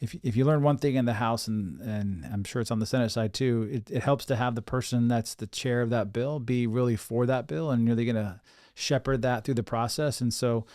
if you learn one thing in the House, and I'm sure it's on the Senate side too, it helps to have the person that's the chair of that bill be really for that bill and really going to shepherd that through the process. And so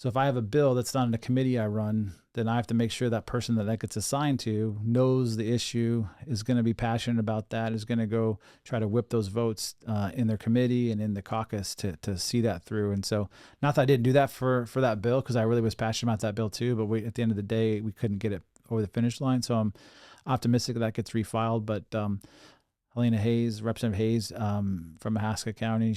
if I have a bill that's not in a committee I run, then I have to make sure that person that gets assigned to knows the issue, is going to be passionate about that, is going to go try to whip those votes in their committee and in the caucus to see that through. And so, not that I didn't do that for that bill, because I really was passionate about that bill too, but at the end of the day, we couldn't get it over the finish line. So I'm optimistic that gets refiled. But Helena Hayes, Representative Hayes from Mahaska County,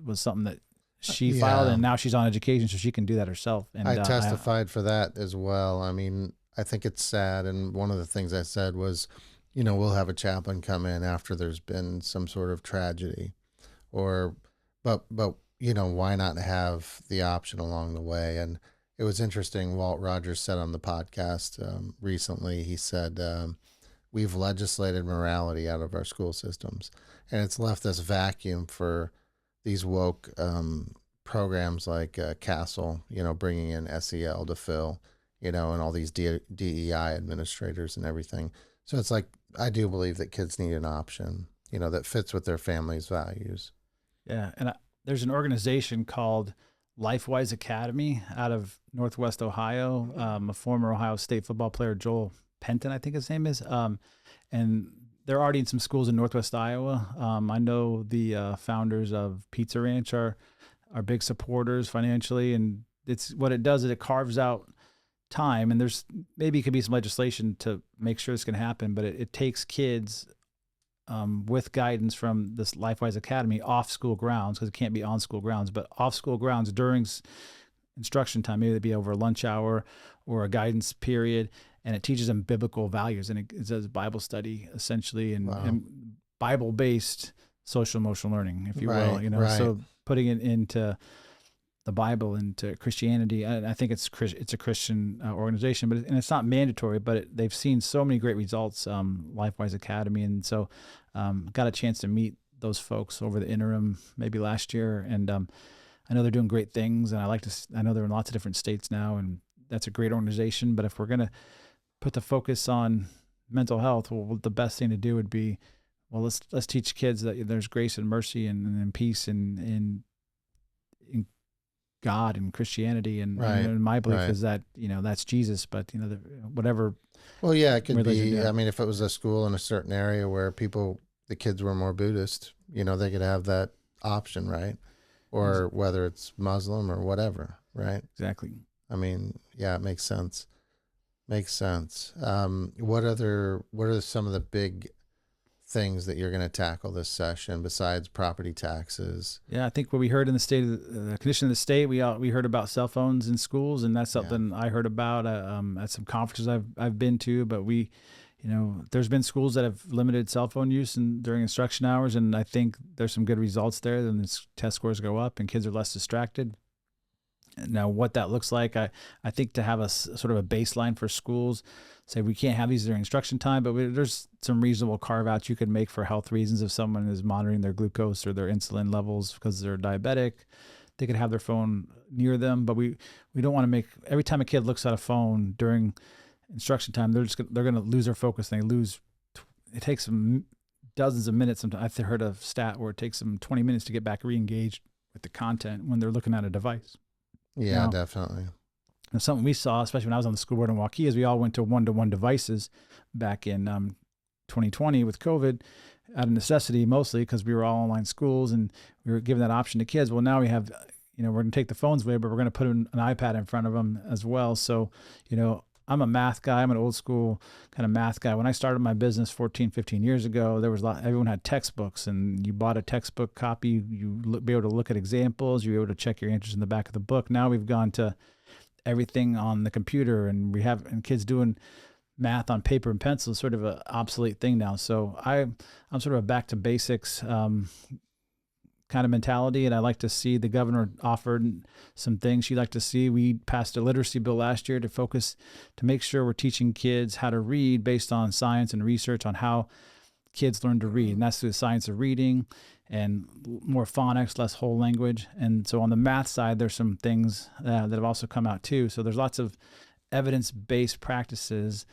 was something that she filed, and now she's on education, so she can do that herself. And I testified for that as well. I mean, I think it's sad. And one of the things I said was, we'll have a chaplain come in after there's been some sort of tragedy, but why not have the option along the way? And it was interesting. Walt Rogers said on the podcast recently, he said, we've legislated morality out of our school systems, and it's left this vacuum for these woke programs like Castle, bringing in SEL to fill, and all these DEI administrators and everything. So it's like, I do believe that kids need an option, that fits with their family's values. Yeah. And there's an organization called LifeWise Academy out of Northwest Ohio. A former Ohio State football player, Joel Penton, I think his name is. And they're already in some schools in Northwest Iowa. I know the founders of Pizza Ranch are big supporters financially, and what it does is it carves out time, and there's maybe it could be some legislation to make sure this can happen, but it takes kids with guidance from this LifeWise Academy off school grounds, because it can't be on school grounds, but off school grounds during instruction time. Maybe it'd be over a lunch hour or a guidance period, and it teaches them biblical values, and it does Bible study essentially, and Bible-based social emotional learning, if you will. So putting it into the Bible, into Christianity. I think it's a Christian organization, but it's not mandatory. But they've seen so many great results. LifeWise Academy, and so got a chance to meet those folks over the interim, maybe last year, and I know they're doing great things, and I know they're in lots of different states now, and that's a great organization. But if we're gonna put the focus on mental health, well, the best thing to do would be, let's teach kids that there's grace and mercy and peace and God and Christianity, and, Right, and my belief right. is that that's Jesus, but whatever. Well, yeah, it could religion, be. yeah. I mean, if it was a school in a certain area where the kids were more Buddhist, they could have that option, right? Or whether it's Muslim or whatever, right? Exactly. I mean, yeah, it makes sense. Makes sense. What are some of the big things that you're going to tackle this session besides property taxes? Yeah, I think what we heard in the state of the condition of the state, we heard about cell phones in schools, and that's something I heard about at some conferences I've been to. But there's been schools that have limited cell phone use during instruction hours, and I think there's some good results there. Then the test scores go up, and kids are less distracted. Now, what that looks like, I think to have a sort of a baseline for schools, say we can't have these during instruction time, but there's some reasonable carve outs you could make for health reasons. If someone is monitoring their glucose or their insulin levels because they're diabetic, they could have their phone near them. But we don't want to make, every time a kid looks at a phone during instruction time, they're going to lose their focus. It takes them dozens of minutes. Sometimes I've heard a stat where it takes them 20 minutes to get back re-engaged with the content when they're looking at a device. Yeah, definitely. And something we saw, especially when I was on the school board in Waukee, is we all went to one-to-one devices back in 2020 with COVID, out of necessity mostly because we were all online schools and we were giving that option to kids. Well, now we have, we're going to take the phones away, but we're going to put an iPad in front of them as well. So, I'm a math guy. I'm an old school kind of math guy. When I started my business 14, 15 years ago, everyone had textbooks, and you bought a textbook copy. Be able to look at examples. You were able to check your answers in the back of the book. Now we've gone to everything on the computer, and kids doing math on paper and pencil is sort of an obsolete thing now. So I'm sort of a back to basics kind of mentality, and I like to see the governor offered some things she'd like to see. We passed a literacy bill last year to make sure we're teaching kids how to read based on science and research on how kids learn to read, and that's the science of reading and more phonics, less whole language. And so on the math side, there's some things that have also come out too. So there's lots of evidence-based practices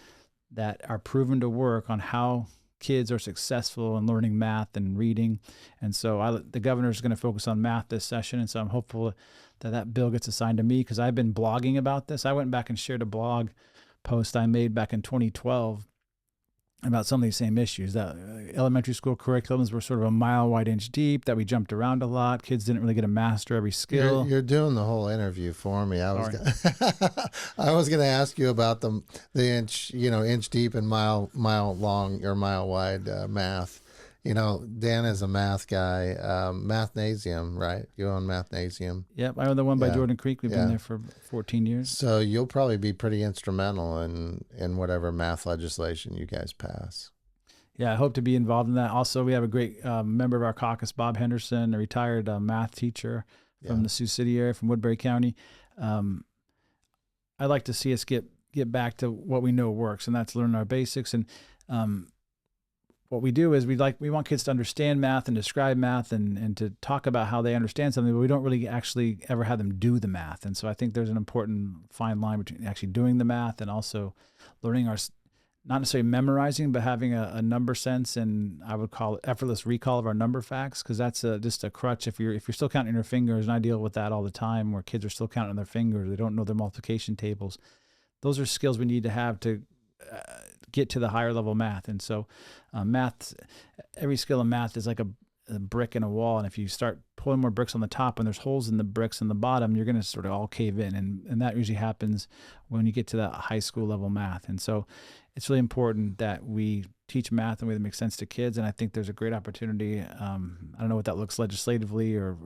that are proven to work on how kids are successful in learning math and reading. And so the governor is going to focus on math this session. And so I'm hopeful that bill gets assigned to me because I've been blogging about this. I went back and shared a blog post I made back in 2012 about some of these same issues. That elementary school curriculums were sort of a mile wide, inch deep, that we jumped around a lot. Kids didn't really get to master every skill. You're doing the whole interview for me. I was going to ask you about the inch, inch deep and mile long or mile wide math. Dan is a math guy. Mathnasium, right? You own Mathnasium. Yep, I own the one by Jordan Creek. We've been there for 14 years. So you'll probably be pretty instrumental in whatever math legislation you guys pass. Yeah, I hope to be involved in that. Also, we have a great member of our caucus, Bob Henderson, a retired math teacher from the Sioux City area, from Woodbury County. I'd like to see us get back to what we know works, and that's learn our basics. And what we do is we want kids to understand math and describe math and to talk about how they understand something, but we don't really actually ever have them do the math. And so I think there's an important fine line between actually doing the math and also learning not necessarily memorizing, but having a number sense, and I would call it effortless recall of our number facts, because that's just a crutch. If you're still counting your fingers, and I deal with that all the time, where kids are still counting their fingers, they don't know their multiplication tables. Those are skills we need to have to get to the higher level math. And so math, every skill in math is like a brick in a wall. And if you start pulling more bricks on the top and there's holes in the bricks in the bottom, you're going to sort of all cave in. And that usually happens when you get to that high school level math. And so it's really important that we teach math in a way that makes sense to kids. And I think there's a great opportunity. I don't know what that looks legislatively or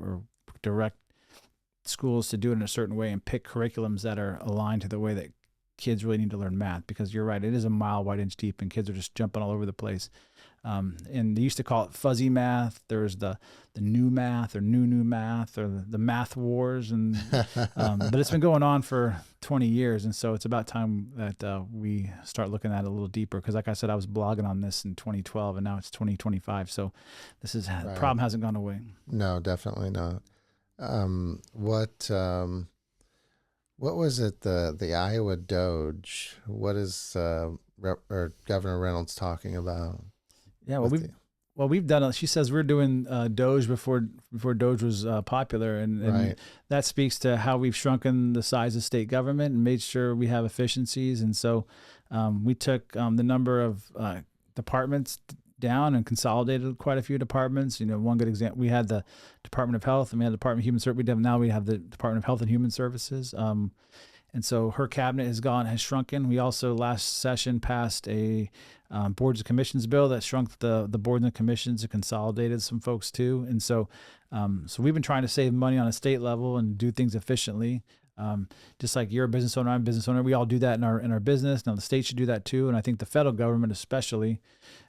direct schools to do it in a certain way and pick curriculums that are aligned to the way that kids really need to learn math, because you're right, it is a mile wide, inch deep, and kids are just jumping all over the place. And they used to call it fuzzy math. There's the new math or new math or the math wars, and but it's been going on for 20 years, and so it's about time that we start looking at it a little deeper. Because, like I said, I was blogging on this in 2012, and now it's 2025. So the problem hasn't gone away. No, definitely not. What was it? The Iowa Doge. What is Governor Reynolds talking about? Yeah, well, Well, we've done. She says we're doing Doge before Doge was popular, and Right. that speaks to how we've shrunken the size of state government and made sure we have efficiencies. And so we took the number of departments down and consolidated quite a few departments. One good example, we had the Department of Health and we had the Department of Human Services. Now we have the Department of Health and Human Services. And so her cabinet has shrunken. We also last session passed a boards and commissions bill that shrunk the boards and commissions and consolidated some folks too. And so we've been trying to save money on a state level and do things efficiently. Just like you're a business owner, I'm a business owner. We all do that in our business. Now the state should do that too. And I think the federal government especially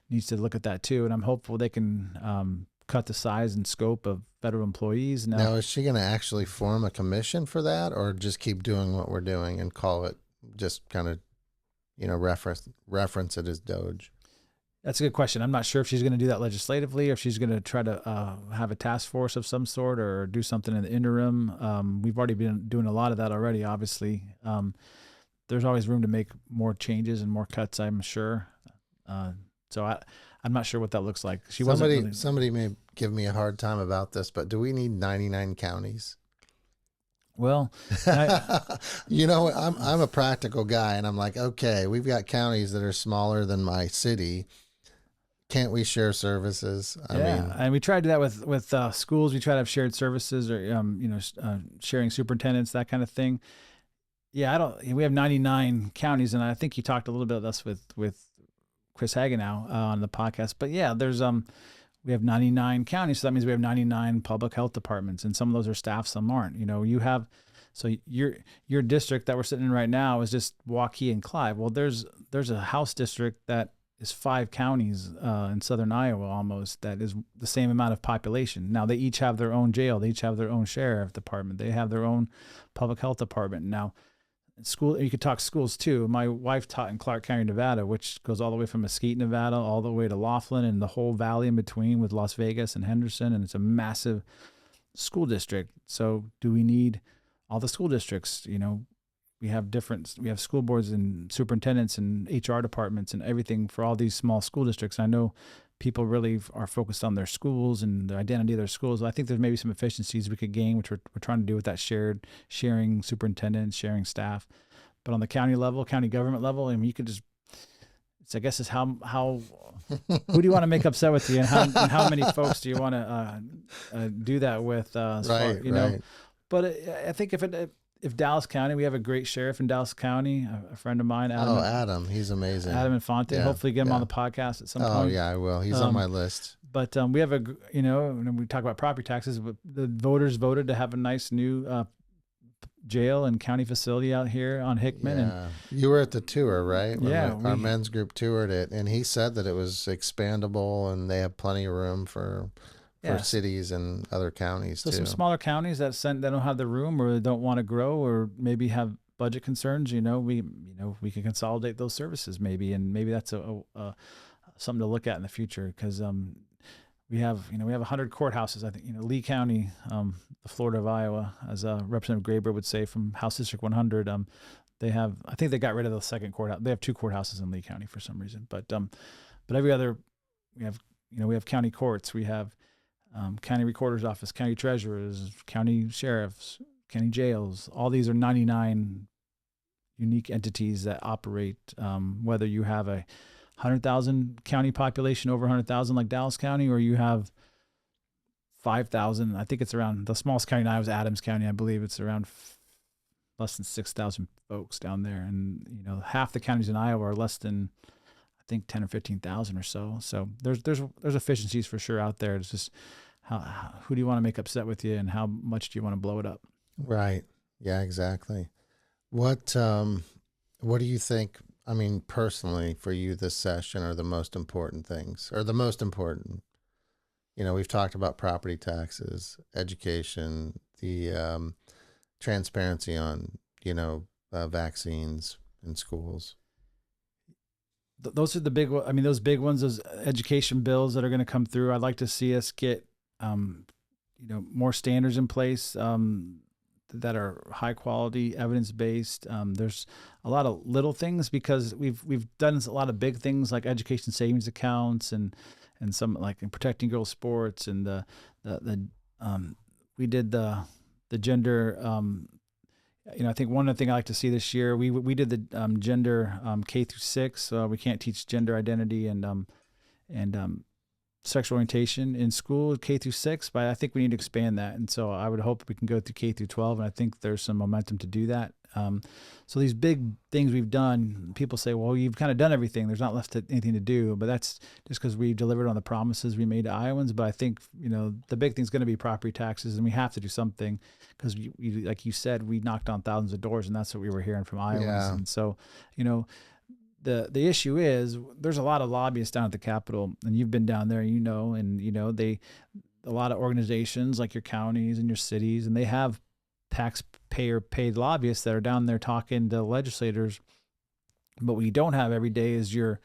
needs to look at that too. And I'm hopeful they can cut the size and scope of federal employees. Now, is she going to actually form a commission for that, or just keep doing what we're doing and call it, just kind of, reference it as Doge? That's a good question. I'm not sure if she's going to do that legislatively or if she's going to try to have a task force of some sort or do something in the interim. We've already been doing a lot of that already, obviously. There's always room to make more changes and more cuts, I'm sure. So I'm not sure what that looks like. Somebody may give me a hard time about this, but do we need 99 counties? Well, I'm a practical guy, and I'm like, okay, we've got counties that are smaller than my city. Can't we share services? I mean, and we try to do that with schools. We try to have shared services or sharing superintendents, that kind of thing. Yeah, we have 99 counties, and I think you talked a little bit of this with Chris Hagenow on the podcast. But yeah, there's we have 99 counties, so that means we have 99 public health departments, and some of those are staffed, some aren't. So your district that we're sitting in right now is just Waukee and Clive. Well, there's a House district that is 5 counties in southern Iowa almost that is the same amount of population. Now they each have their own jail, they each have their own sheriff department, they have their own public health department. Now school, you could talk schools too. My wife taught in Clark County, Nevada, which goes all the way from Mesquite, Nevada, all the way to Laughlin and the whole valley in between with Las Vegas and Henderson. And it's a massive school district. So do we need all the school districts? We have school boards and superintendents and HR departments and everything for all these small school districts. I know people really are focused on their schools and the identity of their schools. I think there's maybe some efficiencies we could gain, which we're trying to do with that sharing superintendents, sharing staff. But on the county level, county government level, I mean, you could just, it's how who do you want to make upset with you, and how many folks do you want to do that with? Right. But I think if Dallas County, we have a great sheriff in Dallas County, a friend of mine, Adam. Adam, he's amazing. Adam Infante. Yeah, hopefully get him on the podcast at some point. Oh yeah, I will. He's on my list. But we have and we talk about property taxes, but the voters voted to have a nice new jail and county facility out here on Hickman. Yeah. And you were at the tour, right? Our men's group toured it, and he said that it was expandable and they have plenty of room for cities and other counties too. Some smaller counties that don't have the room or don't want to grow or maybe have budget concerns, we can consolidate those services maybe, and maybe that's something to look at in the future, because we have 100 courthouses. I think Lee County, the Florida of Iowa, as Representative Graber would say from House District 100. I think they got rid of the second courthouse. They have 2 courthouses in Lee County for some reason, but every other we have county courts, we have county recorder's office, county treasurers, county sheriffs, county jails. All these are 99 unique entities that operate, whether you have a 100,000 county population, over 100,000 like Dallas County, or you have 5,000. I think it's around, the smallest county in Iowa is Adams County. I believe it's around less than 6,000 folks down there. And, half the counties in Iowa are less than, I think, 10 or 15,000 or so. So there's efficiencies for sure out there. It's just who do you want to make upset with you, and how much do you want to blow it up? Right. Yeah, exactly. What do you think, I mean, personally for you this session are the most important things, or the most important? We've talked about property taxes, education, the transparency on, vaccines in schools. Those are the big, those big ones, those education bills that are going to come through. I'd like to see us get, more standards in place that are high quality, evidence based. There's a lot of little things, because we've done a lot of big things like education savings accounts and and some like in protecting girls sports and we did the gender. I think one of the things I like to see this year, we did the gender K through 6. We can't teach gender identity and sexual orientation in school K through 6, but I think we need to expand that. And so I would hope we can go through K through 12, and I think there's some momentum to do that. So these big things we've done, people say, well, you've kind of done everything. There's not left anything to do, but that's just because we delivered on the promises we made to Iowans. But I think, the big thing is going to be property taxes, and we have to do something because, like you said, we knocked on thousands of doors, and that's what we were hearing from Iowans. Yeah. And so, the issue is there's a lot of lobbyists down at the Capitol, and you've been down there, a lot of organizations like your counties and your cities, and they have taxpayer paid lobbyists that are down there talking to legislators. But what you don't have every day is your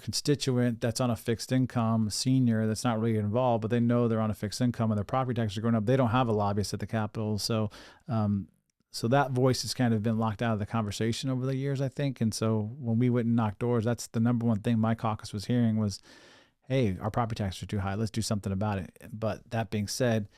constituent that's on a fixed income, senior that's not really involved, but they know they're on a fixed income and their property taxes are going up. They don't have a lobbyist at the Capitol. So that voice has kind of been locked out of the conversation over the years, I think. And so when we went and knocked doors, that's the number one thing my caucus was hearing was, hey, our property taxes are too high. Let's do something about it. But that being said,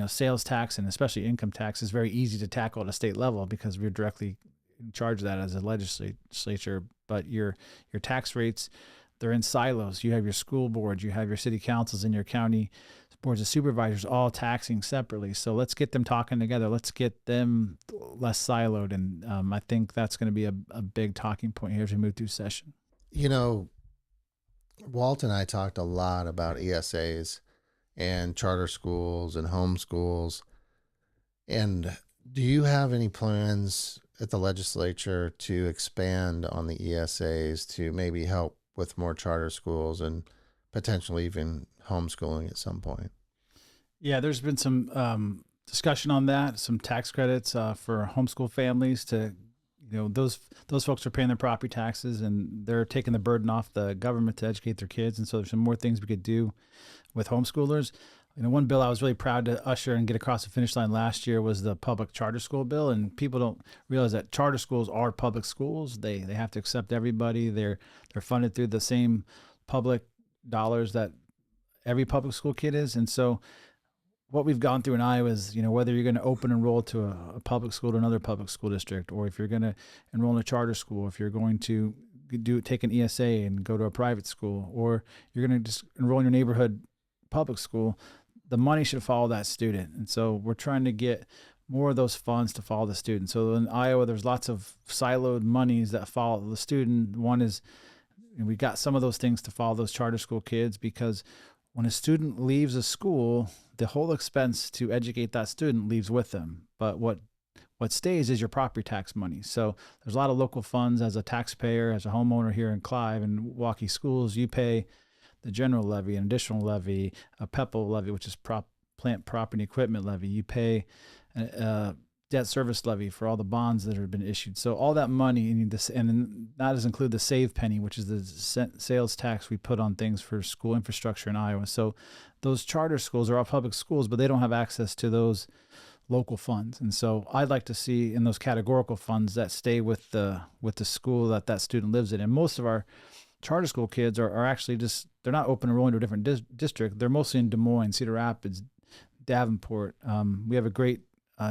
sales tax and especially income tax is very easy to tackle at a state level because we're directly in charge of that as a legislature. But your tax rates, they're in silos. You have your school boards, you have your city councils and your county boards of supervisors all taxing separately. So let's get them talking together. Let's get them less siloed. And I think that's going to be a big talking point here as we move through session. Walt and I talked a lot about ESAs and charter schools and homeschools. And do you have any plans at the legislature to expand on the ESAs to maybe help with more charter schools and potentially even homeschooling at some point? Yeah, there's been some discussion on that, some tax credits for homeschool families to, those folks are paying their property taxes and they're taking the burden off the government to educate their kids. And so there's some more things we could do with homeschoolers. One bill I was really proud to usher and get across the finish line last year was the public charter school bill. And people don't realize that charter schools are public schools. They have to accept everybody. They're funded through the same public dollars that every public school kid is. And so what we've gone through in Iowa is, whether you're going to open enroll to a public school to another public school district, or if you're going to enroll in a charter school, if you're going to take an ESA and go to a private school, or you're going to just enroll in your neighborhood public school, the money should follow that student. And so we're trying to get more of those funds to follow the student. So in Iowa, there's lots of siloed monies that follow the student. One is, we got some of those things to follow those charter school kids, because when a student leaves a school, the whole expense to educate that student leaves with them. But what stays is your property tax money. So there's a lot of local funds. As a taxpayer, as a homeowner here in Clive and Milwaukee schools, you pay the general levy, an additional levy, a PEPL levy, which is plant property equipment levy. You pay a debt service levy for all the bonds that have been issued. So all that money, and that does include the save penny, which is the sales tax we put on things for school infrastructure in Iowa. So those charter schools are all public schools, but they don't have access to those local funds. And so I'd like to see in those categorical funds that stay with the school that student lives in. And most of our charter school kids are actually they're not open enrolling to a different district. They're mostly in Des Moines, Cedar Rapids, Davenport. We have a great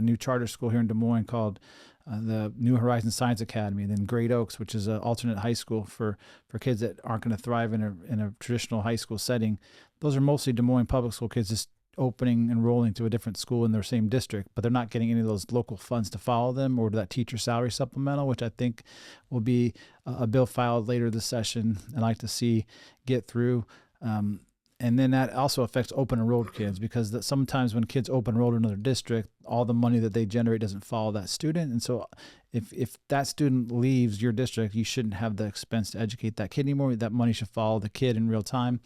new charter school here in Des Moines called the New Horizons Science Academy, and then Great Oaks, which is an alternate high school for kids that aren't going to thrive in a traditional high school setting. Those are mostly Des Moines public school kids just enrolling to a different school in their same district, but they're not getting any of those local funds to follow them, or to that teacher salary supplemental, which I think will be a bill filed later this session I'd like to see get through. And then that also affects open enrolled kids, because sometimes when kids open enrolled in another district, all the money that they generate doesn't follow that student. And so if that student leaves your district, you shouldn't have the expense to educate that kid anymore. That money should follow the kid in real time.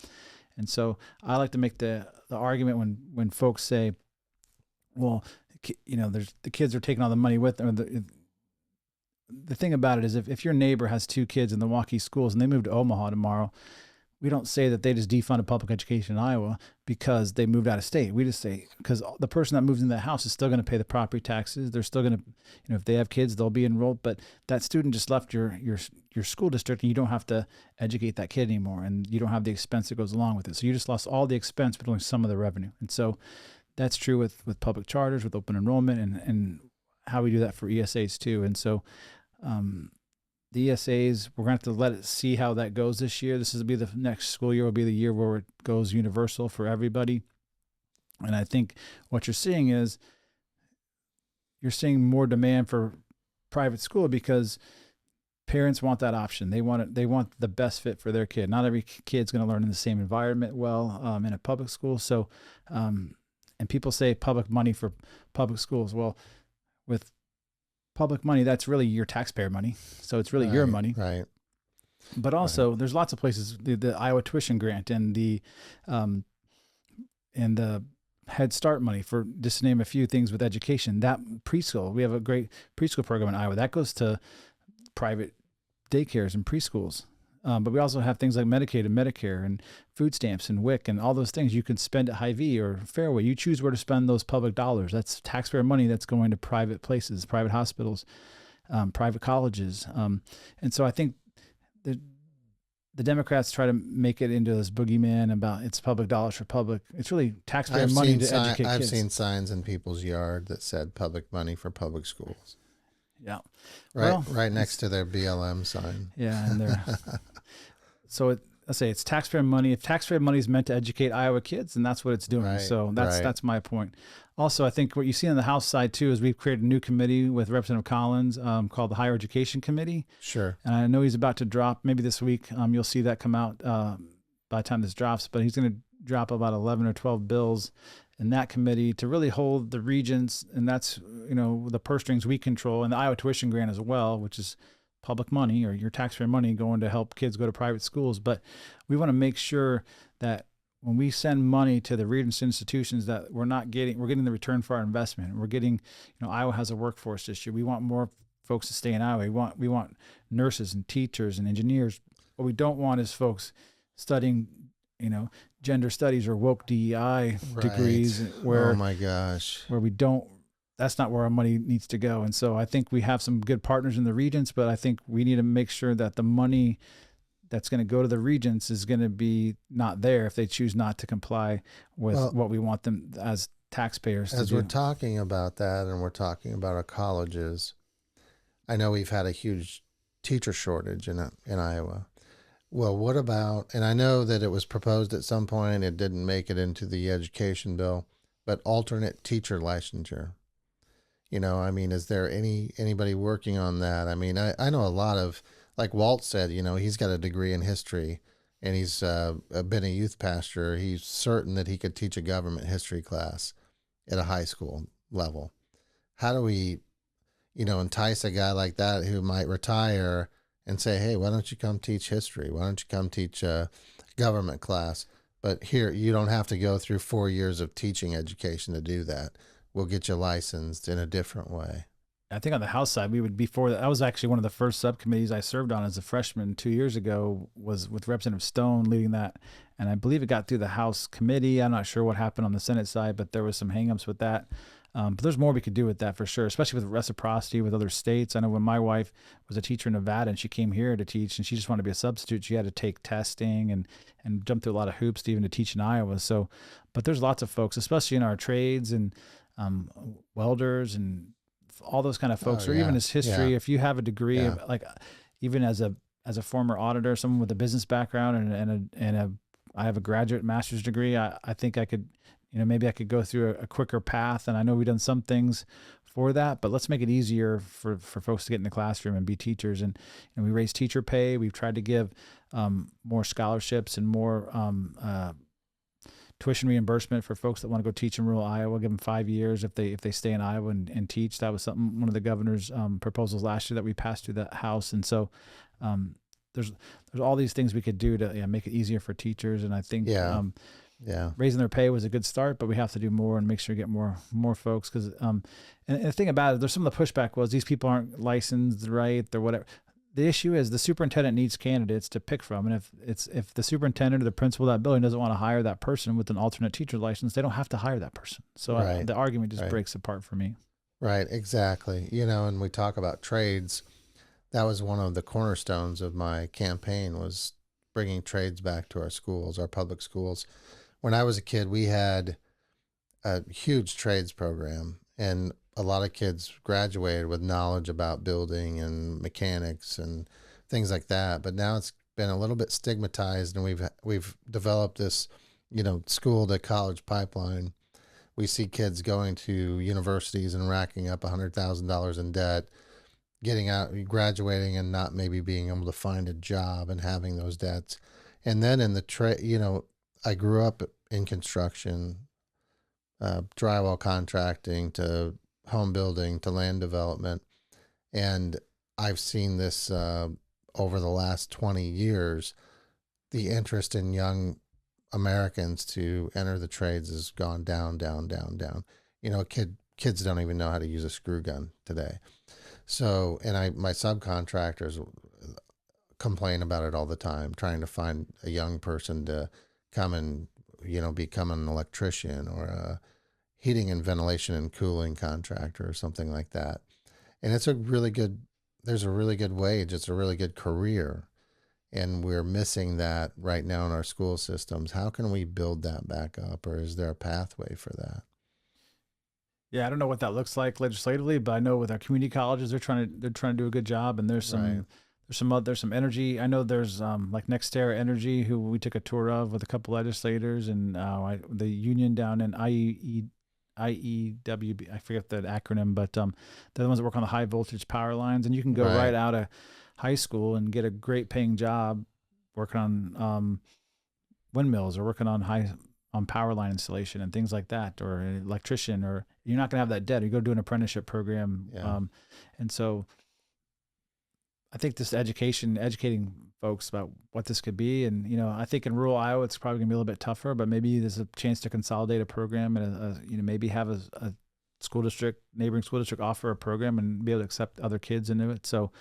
And so I like to make the argument when folks say, well, the kids are taking all the money with them. The thing about it is if your neighbor has two kids in the Milwaukee schools and they move to Omaha tomorrow, we don't say that they just defunded public education in Iowa because they moved out of state. We just say, because the person that moves into the house is still going to pay the property taxes. They're still going to, if they have kids, they'll be enrolled, but that student just left your school district and you don't have to educate that kid anymore. And you don't have the expense that goes along with it. So you just lost all the expense, but only some of the revenue. And so that's true with public charters, with open enrollment, and how we do that for ESAs too. And so, the ESAs, we're going to have to let it see how that goes this year. This will be the next school year will be the year where it goes universal for everybody. And I think what you're seeing is you're seeing more demand for private school because parents want that option. They want the best fit for their kid. Not every kid's going to learn in the same environment well in a public school. So, and people say public money for public schools. Well, with public money, that's really your taxpayer money. So it's really your money. Right. But also there's lots of places, the Iowa tuition grant and the Head Start money, for just to name a few things with education. That preschool, we have a great preschool program in Iowa that goes to private daycares and preschools. But we also have things like Medicaid and Medicare and food stamps and WIC and all those things you can spend at Hy-Vee or Fairway. You choose where to spend those public dollars. That's taxpayer money that's going to private places, private hospitals, private colleges. And so I think the Democrats try to make it into this boogeyman about it's public dollars for public. It's really taxpayer money to educate kids. I've seen signs in people's yard that said public money for public schools. Yeah. Right next to their BLM sign. Yeah. And they're, so I say it's taxpayer money. If taxpayer money is meant to educate Iowa kids, then that's what it's doing. Right, so that's my point. Also, I think what you see on the House side too is we've created a new committee with Representative Collins called the Higher Education Committee. Sure. And I know he's about to drop maybe this week. You'll see that come out by the time this drops. But he's going to drop about 11 or 12 bills in that committee to really hold the regents, and that's the purse strings we control, and the Iowa tuition grant as well, which is public money or your taxpayer money going to help kids go to private schools. But we want to make sure that when we send money to the regents institutions that we're getting the return for our investment. We're getting, Iowa has a workforce issue. We want more folks to stay in Iowa. We want nurses and teachers and engineers. What we don't want is folks studying, gender studies or woke DEI degrees where, oh my gosh, where that's not where our money needs to go. And so I think we have some good partners in the regents, but I think we need to make sure that the money that's going to go to the regents is going to be not there if they choose not to comply with what we want them as taxpayers to do. As we're talking about that and we're talking about our colleges, I know we've had a huge teacher shortage in Iowa. Well, what about, and I know that it was proposed at some point, it didn't make it into the education bill, but alternate teacher licensure. Is there anybody working on that? I know a lot of, like Walt said, he's got a degree in history and he's been a youth pastor. He's certain that he could teach a government history class at a high school level. How do we, entice a guy like that who might retire and say, hey, why don't you come teach history? Why don't you come teach a government class? But here, you don't have to go through 4 years of teaching education to do that. We'll get you licensed in a different way. I think on the House side, that was actually one of the first subcommittees I served on as a freshman 2 years ago, was with Representative Stone leading that. And I believe it got through the House committee. I'm not sure what happened on the Senate side, but there was some hangups with that. But there's more we could do with that for sure, especially with reciprocity with other states. I know when my wife was a teacher in Nevada and she came here to teach and she just wanted to be a substitute, she had to take testing and jump through a lot of hoops to even to teach in Iowa. So, but there's lots of folks, especially in our trades and welders and all those kind of folks, or even as history. Yeah. If you have a degree, like even as a former auditor, someone with a business background and I have a graduate master's degree, I think I could, maybe I could go through a quicker path. And I know we've done some things for that, but let's make it easier for folks to get in the classroom and be teachers. And we raise teacher pay. We've tried to give more scholarships and more tuition reimbursement for folks that want to go teach in rural Iowa. Give them 5 years if they stay in Iowa and teach. That was one of the governor's proposals last year that we passed through the House. And so there's all these things we could do to make it easier for teachers. And I think raising their pay was a good start, but we have to do more and make sure we get more folks. Because and the thing about it, there's some of the pushback was these people aren't licensed, right? They're whatever. the issue is the superintendent needs candidates to pick from, and if the superintendent or the principal of that building doesn't want to hire that person with an alternate teacher license, they don't have to hire that person. So Right. the argument just Right. breaks apart for me. Right, exactly. You know, and we talk about trades. That was one of the cornerstones of my campaign, was bringing trades back to our schools, our public schools. When I was a kid, we had a huge trades program, and a lot of kids graduated with knowledge about building and mechanics and things like that. But now it's been a little bit stigmatized, and we've developed this, school to college pipeline. We see kids going to universities and racking up $100,000 in debt, getting out, graduating, and not maybe being able to find a job and having those debts. And then in the trade, I grew up in construction, drywall contracting to home building to land development. And I've seen this over the last 20 years. The interest in young Americans to enter the trades has gone down, down, down, down. Kids don't even know how to use a screw gun today. So, and my subcontractors complain about it all the time, trying to find a young person to come and, become an electrician or a heating and ventilation and cooling contractor or something like that. And there's a really good wage. It's a really good career. And we're missing that right now in our school systems. How can we build that back up, or is there a pathway for that? Yeah, I don't know what that looks like legislatively, but I know with our community colleges, they're trying to do a good job. And there's some energy. I know there's like NextEra Energy, who we took a tour of with a couple legislators, and the union down in IEWB, I forget the acronym, but they're the ones that work on the high voltage power lines, and you can go right out of high school and get a great paying job working on windmills or working on power line installation and things like that, or an electrician, or you're not going to have that debt. You go do an apprenticeship program. Yeah. And so I think this educating folks about what this could be. And, I think in rural Iowa, it's probably gonna be a little bit tougher, but maybe there's a chance to consolidate a program and, maybe have a neighboring school district offer a program and be able to accept other kids into it. So,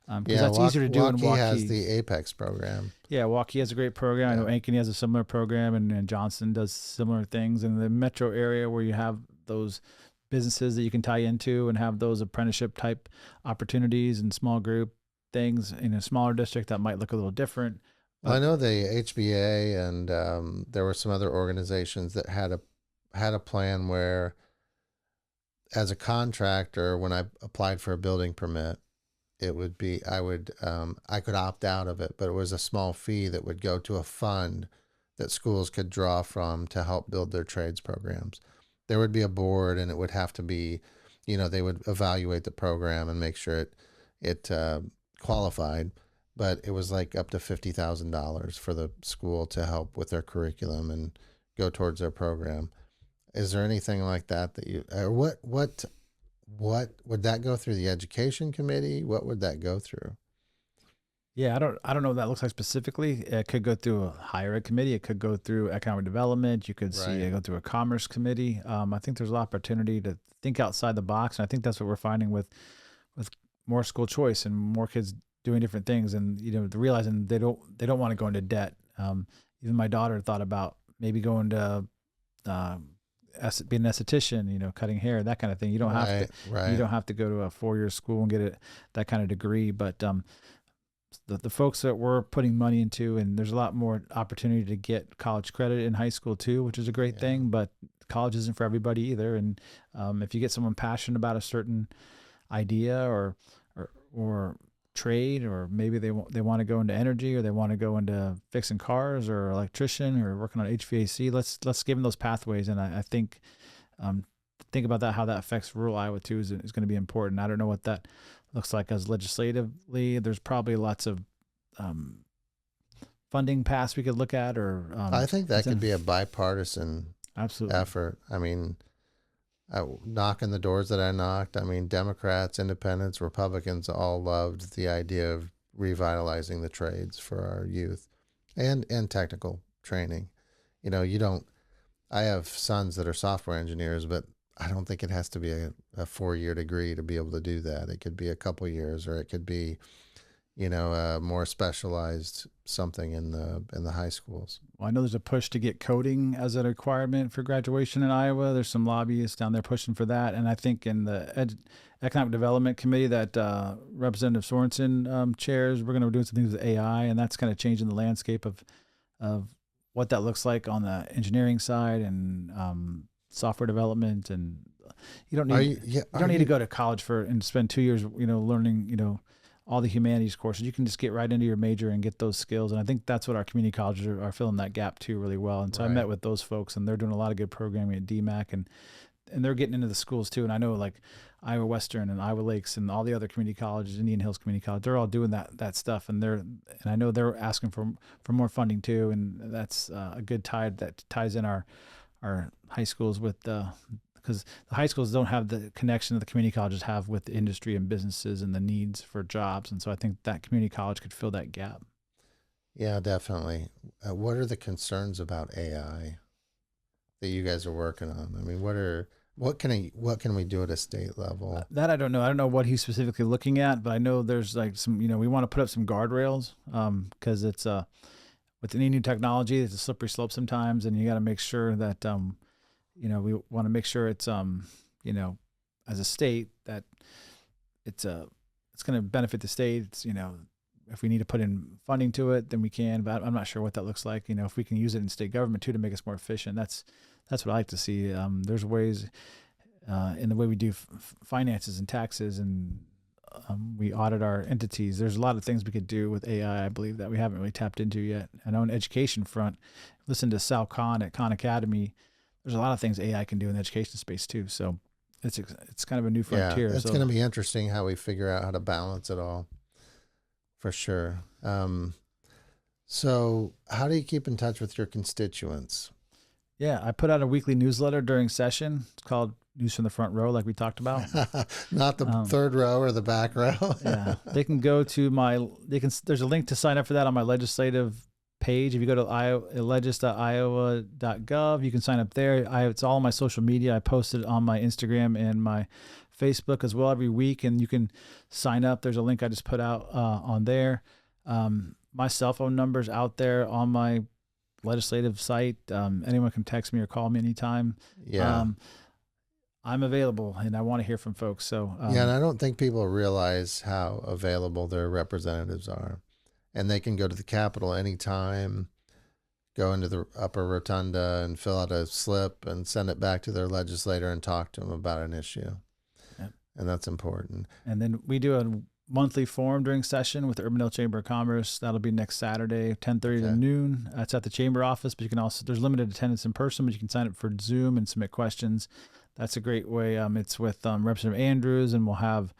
because that's easier to do in Waukee. Has the Apex program. Yeah, Waukee has a great program. I know Ankeny has a similar program, and Johnson does similar things. In the metro area where you have those businesses that you can tie into and have those apprenticeship type opportunities and small group things in a smaller district, that might look a little different. I know the HBA and there were some other organizations that had a plan where, as a contractor, when I applied for a building permit, it would be, I could opt out of it, but it was a small fee that would go to a fund that schools could draw from to help build their trades programs. There would be a board, and it would have to be, they would evaluate the program and make sure it qualified, but it was like up to $50,000 for the school to help with their curriculum and go towards their program. Is there anything like that or what would that go through the education committee? What would that go through? Yeah, I don't know what that looks like specifically. It could go through a higher ed committee. It could go through economic development. You could see it go through a commerce committee. I think there's an opportunity to think outside the box, and I think that's what we're finding with more school choice and more kids doing different things, and realizing they don't want to go into debt. Even my daughter thought about maybe going to being an esthetician, cutting hair, that kind of thing. You don't have to. You don't have to go to a 4-year school and get that kind of degree. But the folks that we're putting money into, and there's a lot more opportunity to get college credit in high school too, which is a great thing. But college isn't for everybody either. And if you get someone passionate about a certain idea or trade, or maybe they want to go into energy, or they want to go into fixing cars, or electrician, or working on HVAC, let's give them those pathways. And I think think about that, how that affects rural Iowa too, is going to be important. I don't know what that looks like as legislatively. There's probably lots of funding paths we could look at, or I think that could be a bipartisan effort. I mean, knocking the doors that I knocked, Democrats, independents, Republicans all loved the idea of revitalizing the trades for our youth and technical training. I have sons that are software engineers, but I don't think it has to be a 4-year degree to be able to do that. It could be a couple years, or it could be, more specialized something in the high schools. Well, I know there's a push to get coding as a requirement for graduation in Iowa. There's some lobbyists down there pushing for that. And I think in the Economic Development Committee that Representative Sorensen chairs, we're going to be doing some things with AI, and that's kind of changing the landscape of what that looks like on the engineering side and software development. And you don't need to go to college and spend 2 years, learning, all the humanities courses. You can just get right into your major and get those skills. And I think that's what our community colleges are filling that gap too really well. And so I met with those folks, and they're doing a lot of good programming at DMAC, and they're getting into the schools too. And I know like Iowa Western and Iowa Lakes and all the other community colleges, Indian Hills Community College, they're all doing that stuff. And I know they're asking for more funding too. And that's a good tide that ties in our high schools with because the high schools don't have the connection that the community colleges have with the industry and businesses and the needs for jobs. And so I think that community college could fill that gap. Yeah, definitely. What are the concerns about AI that you guys are working on? I mean, what can we do at a state level? That I don't know. I don't know what he's specifically looking at, but I know there's like some, we want to put up some guardrails because it's with any new technology, it's a slippery slope sometimes, and you got to make sure that we want to make sure it's as a state that it's going to benefit the state. It's, if we need to put in funding to it, then we can, but I'm not sure what that looks like. If we can use it in state government too to make us more efficient, that's what I like to see. There's ways in the way we do finances and taxes, and we audit our entities. There's a lot of things we could do with AI, I believe, that we haven't really tapped into yet. I know on the education front, listen to Sal Khan at Khan Academy. There's a lot of things AI can do in the education space too. So it's kind of a new frontier. Yeah, it's going to be interesting how we figure out how to balance it all, for sure. So how do you keep in touch with your constituents? Yeah, I put out a weekly newsletter during session. It's called News from the Front Row, like we talked about. Not the third row or the back row. Yeah, they can go to there's a link to sign up for that on my legislative page. If you go to legis.iowa.gov, you can sign up there. It's all on my social media. I post it on my Instagram and my Facebook as well every week, and you can sign up. There's a link I just put out on there. My cell phone number's out there on my legislative site. Anyone can text me or call me anytime. Yeah. I'm available, and I want to hear from folks. So and I don't think people realize how available their representatives are. And they can go to the Capitol anytime, go into the upper rotunda and fill out a slip and send it back to their legislator and talk to them about an issue. Yep. And that's important. And then we do a monthly forum during session with the Urbandale Chamber of Commerce. That'll be next Saturday, 10:30 to noon. It's at the chamber office, but you can also, there's limited attendance in person, but you can sign up for Zoom and submit questions. That's a great way. It's with Representative Andrews, and we'll have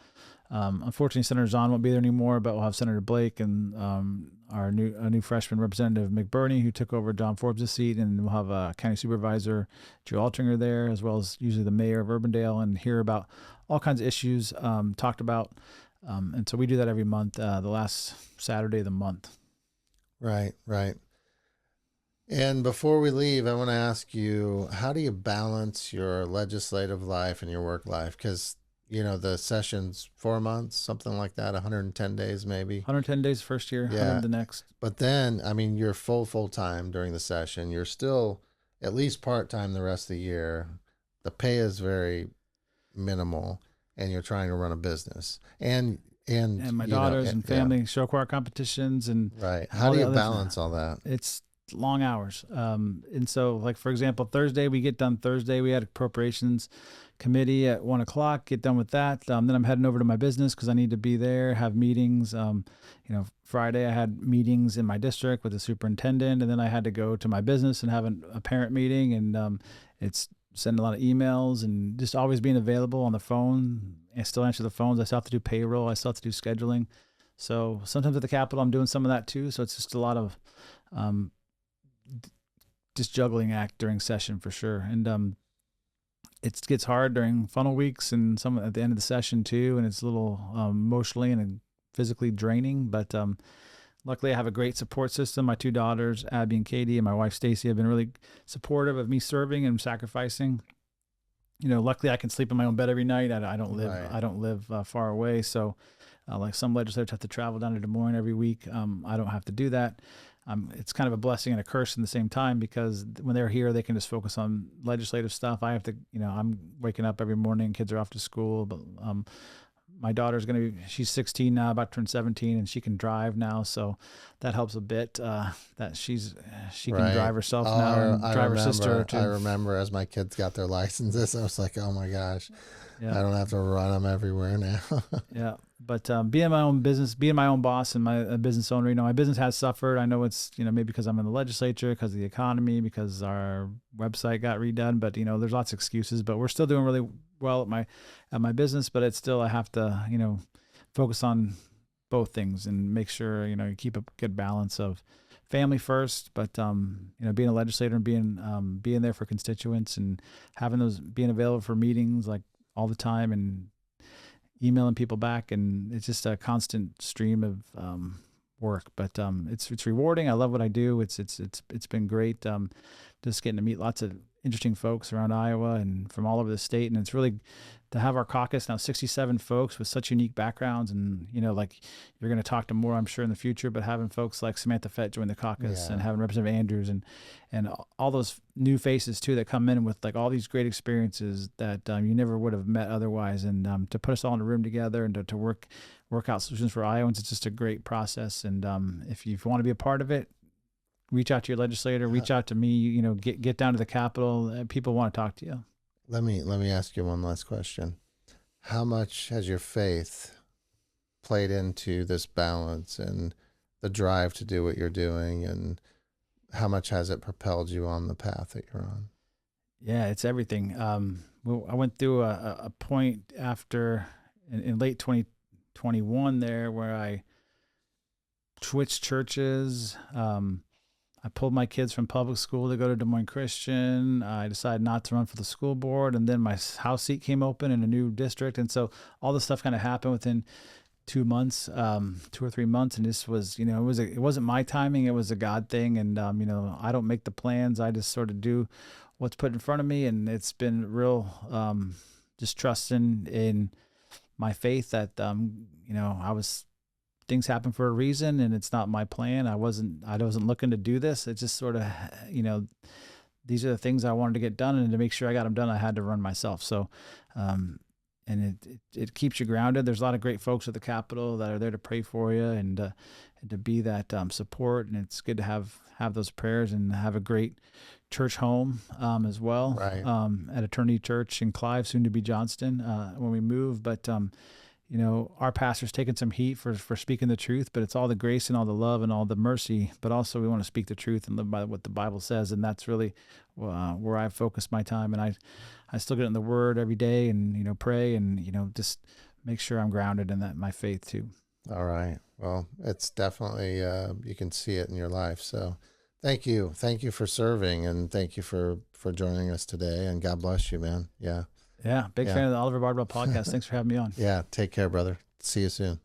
unfortunately, Senator Zahn won't be there anymore, but we'll have Senator Blake and our new freshman Representative McBurney, who took over John Forbes' seat, and we'll have County Supervisor Joe Altringer there, as well as usually the mayor of Urbandale, and hear about all kinds of issues talked about. And so we do that every month, the last Saturday of the month. Right. And before we leave, I want to ask you, how do you balance your legislative life and your work life? Because the session's 4 months, something like that, 110 days maybe. 110 days first year, 100 the next. But then, I mean, you're full time during the session. You're still at least part-time the rest of the year. The pay is very minimal, and you're trying to run a business. And my daughters and family show choir competitions. And right. How do you balance all that? It's long hours. And so, like, for example, Thursday, we get done Thursday. We had appropriations committee at 1:00, get done with that. Then I'm heading over to my business because I need to be there, have meetings. Friday I had meetings in my district with the superintendent, and then I had to go to my business and have a parent meeting, and it's sending a lot of emails and just always being available on the phone. I still answer the phones. I still have to do payroll. I still have to do scheduling. So sometimes at the Capitol, I'm doing some of that too. So it's just a lot of just juggling act during session for sure. And it gets hard during funnel weeks and some at the end of the session too. And it's a little emotionally and physically draining, but luckily I have a great support system. My two daughters, Abby and Katie, and my wife, Stacy, have been really supportive of me serving and sacrificing. luckily I can sleep in my own bed every night. I don't live, Right. I don't live far away. So like some legislators have to travel down to Des Moines every week. I don't have to do that. It's kind of a blessing and a curse in the same time, because when they're here, they can just focus on legislative stuff. I have to, I'm waking up every morning, kids are off to school, but my daughter's she's 16 now, about to turn 17, and she can drive now. So that helps a bit, that she can Right. drive herself now and drive her sister too. I remember as my kids got their licenses, I was like, oh my gosh, Yeah. I don't have to run them everywhere now. Yeah. But being my own business, being my own boss and a business owner, my business has suffered. I know it's, maybe because I'm in the legislature, because of the economy, because our website got redone, but there's lots of excuses, but we're still doing really well at my business, but it's still, I have to, focus on both things and make sure, you keep a good balance of family first, but, being a legislator and being there for constituents and being available for meetings like all the time and emailing people back, and it's just a constant stream of work. But it's rewarding. I love what I do. It's been great. Just getting to meet lots of interesting folks around Iowa and from all over the state, and it's really to have our caucus now 67 folks with such unique backgrounds, and like you're going to talk to more, I'm sure, in the future, but having folks like Samantha Fett join the caucus, and having Representative Andrews and all those new faces too that come in with like all these great experiences that you never would have met otherwise, and to put us all in a room together and to work out solutions for Iowans, it's just a great process. And if you want to be a part of it, reach out to your legislator, reach out to me, get down to the Capitol. People want to talk to you. Let me ask you one last question. How much has your faith played into this balance and the drive to do what you're doing, and how much has it propelled you on the path that you're on? Yeah, it's everything. I went through a point after in late 2021 there where I switched churches. I pulled my kids from public school to go to Des Moines Christian. I decided not to run for the school board, and then my house seat came open in a new district, and so all this stuff kind of happened within 2 months, 2 or 3 months, and this was, it wasn't my timing; it was a God thing, and I don't make the plans; I just sort of do what's put in front of me, and it's been real, just trusting in my faith that things happen for a reason, and it's not my plan. I wasn't looking to do this. It's just sort of, these are the things I wanted to get done, and to make sure I got them done, I had to run myself. So, and it keeps you grounded. There's a lot of great folks at the Capitol that are there to pray for you and to be that support. And it's good to have those prayers and have a great church home as well. Right. At Eternity Church in Clive, soon to be Johnston, when we move. But our pastor's taken some heat for speaking the truth, but it's all the grace and all the love and all the mercy. But also we want to speak the truth and live by what the Bible says. And that's really where I focus my time. And I still get in the Word every day and, pray and, just make sure I'm grounded in that, my faith too. All right. Well, it's definitely, you can see it in your life. So thank you. Thank you for serving, and thank you for joining us today, and God bless you, man. Yeah. Yeah, big fan of the Oliver Bardwell Podcast. Thanks for having me on. Yeah, take care, brother. See you soon.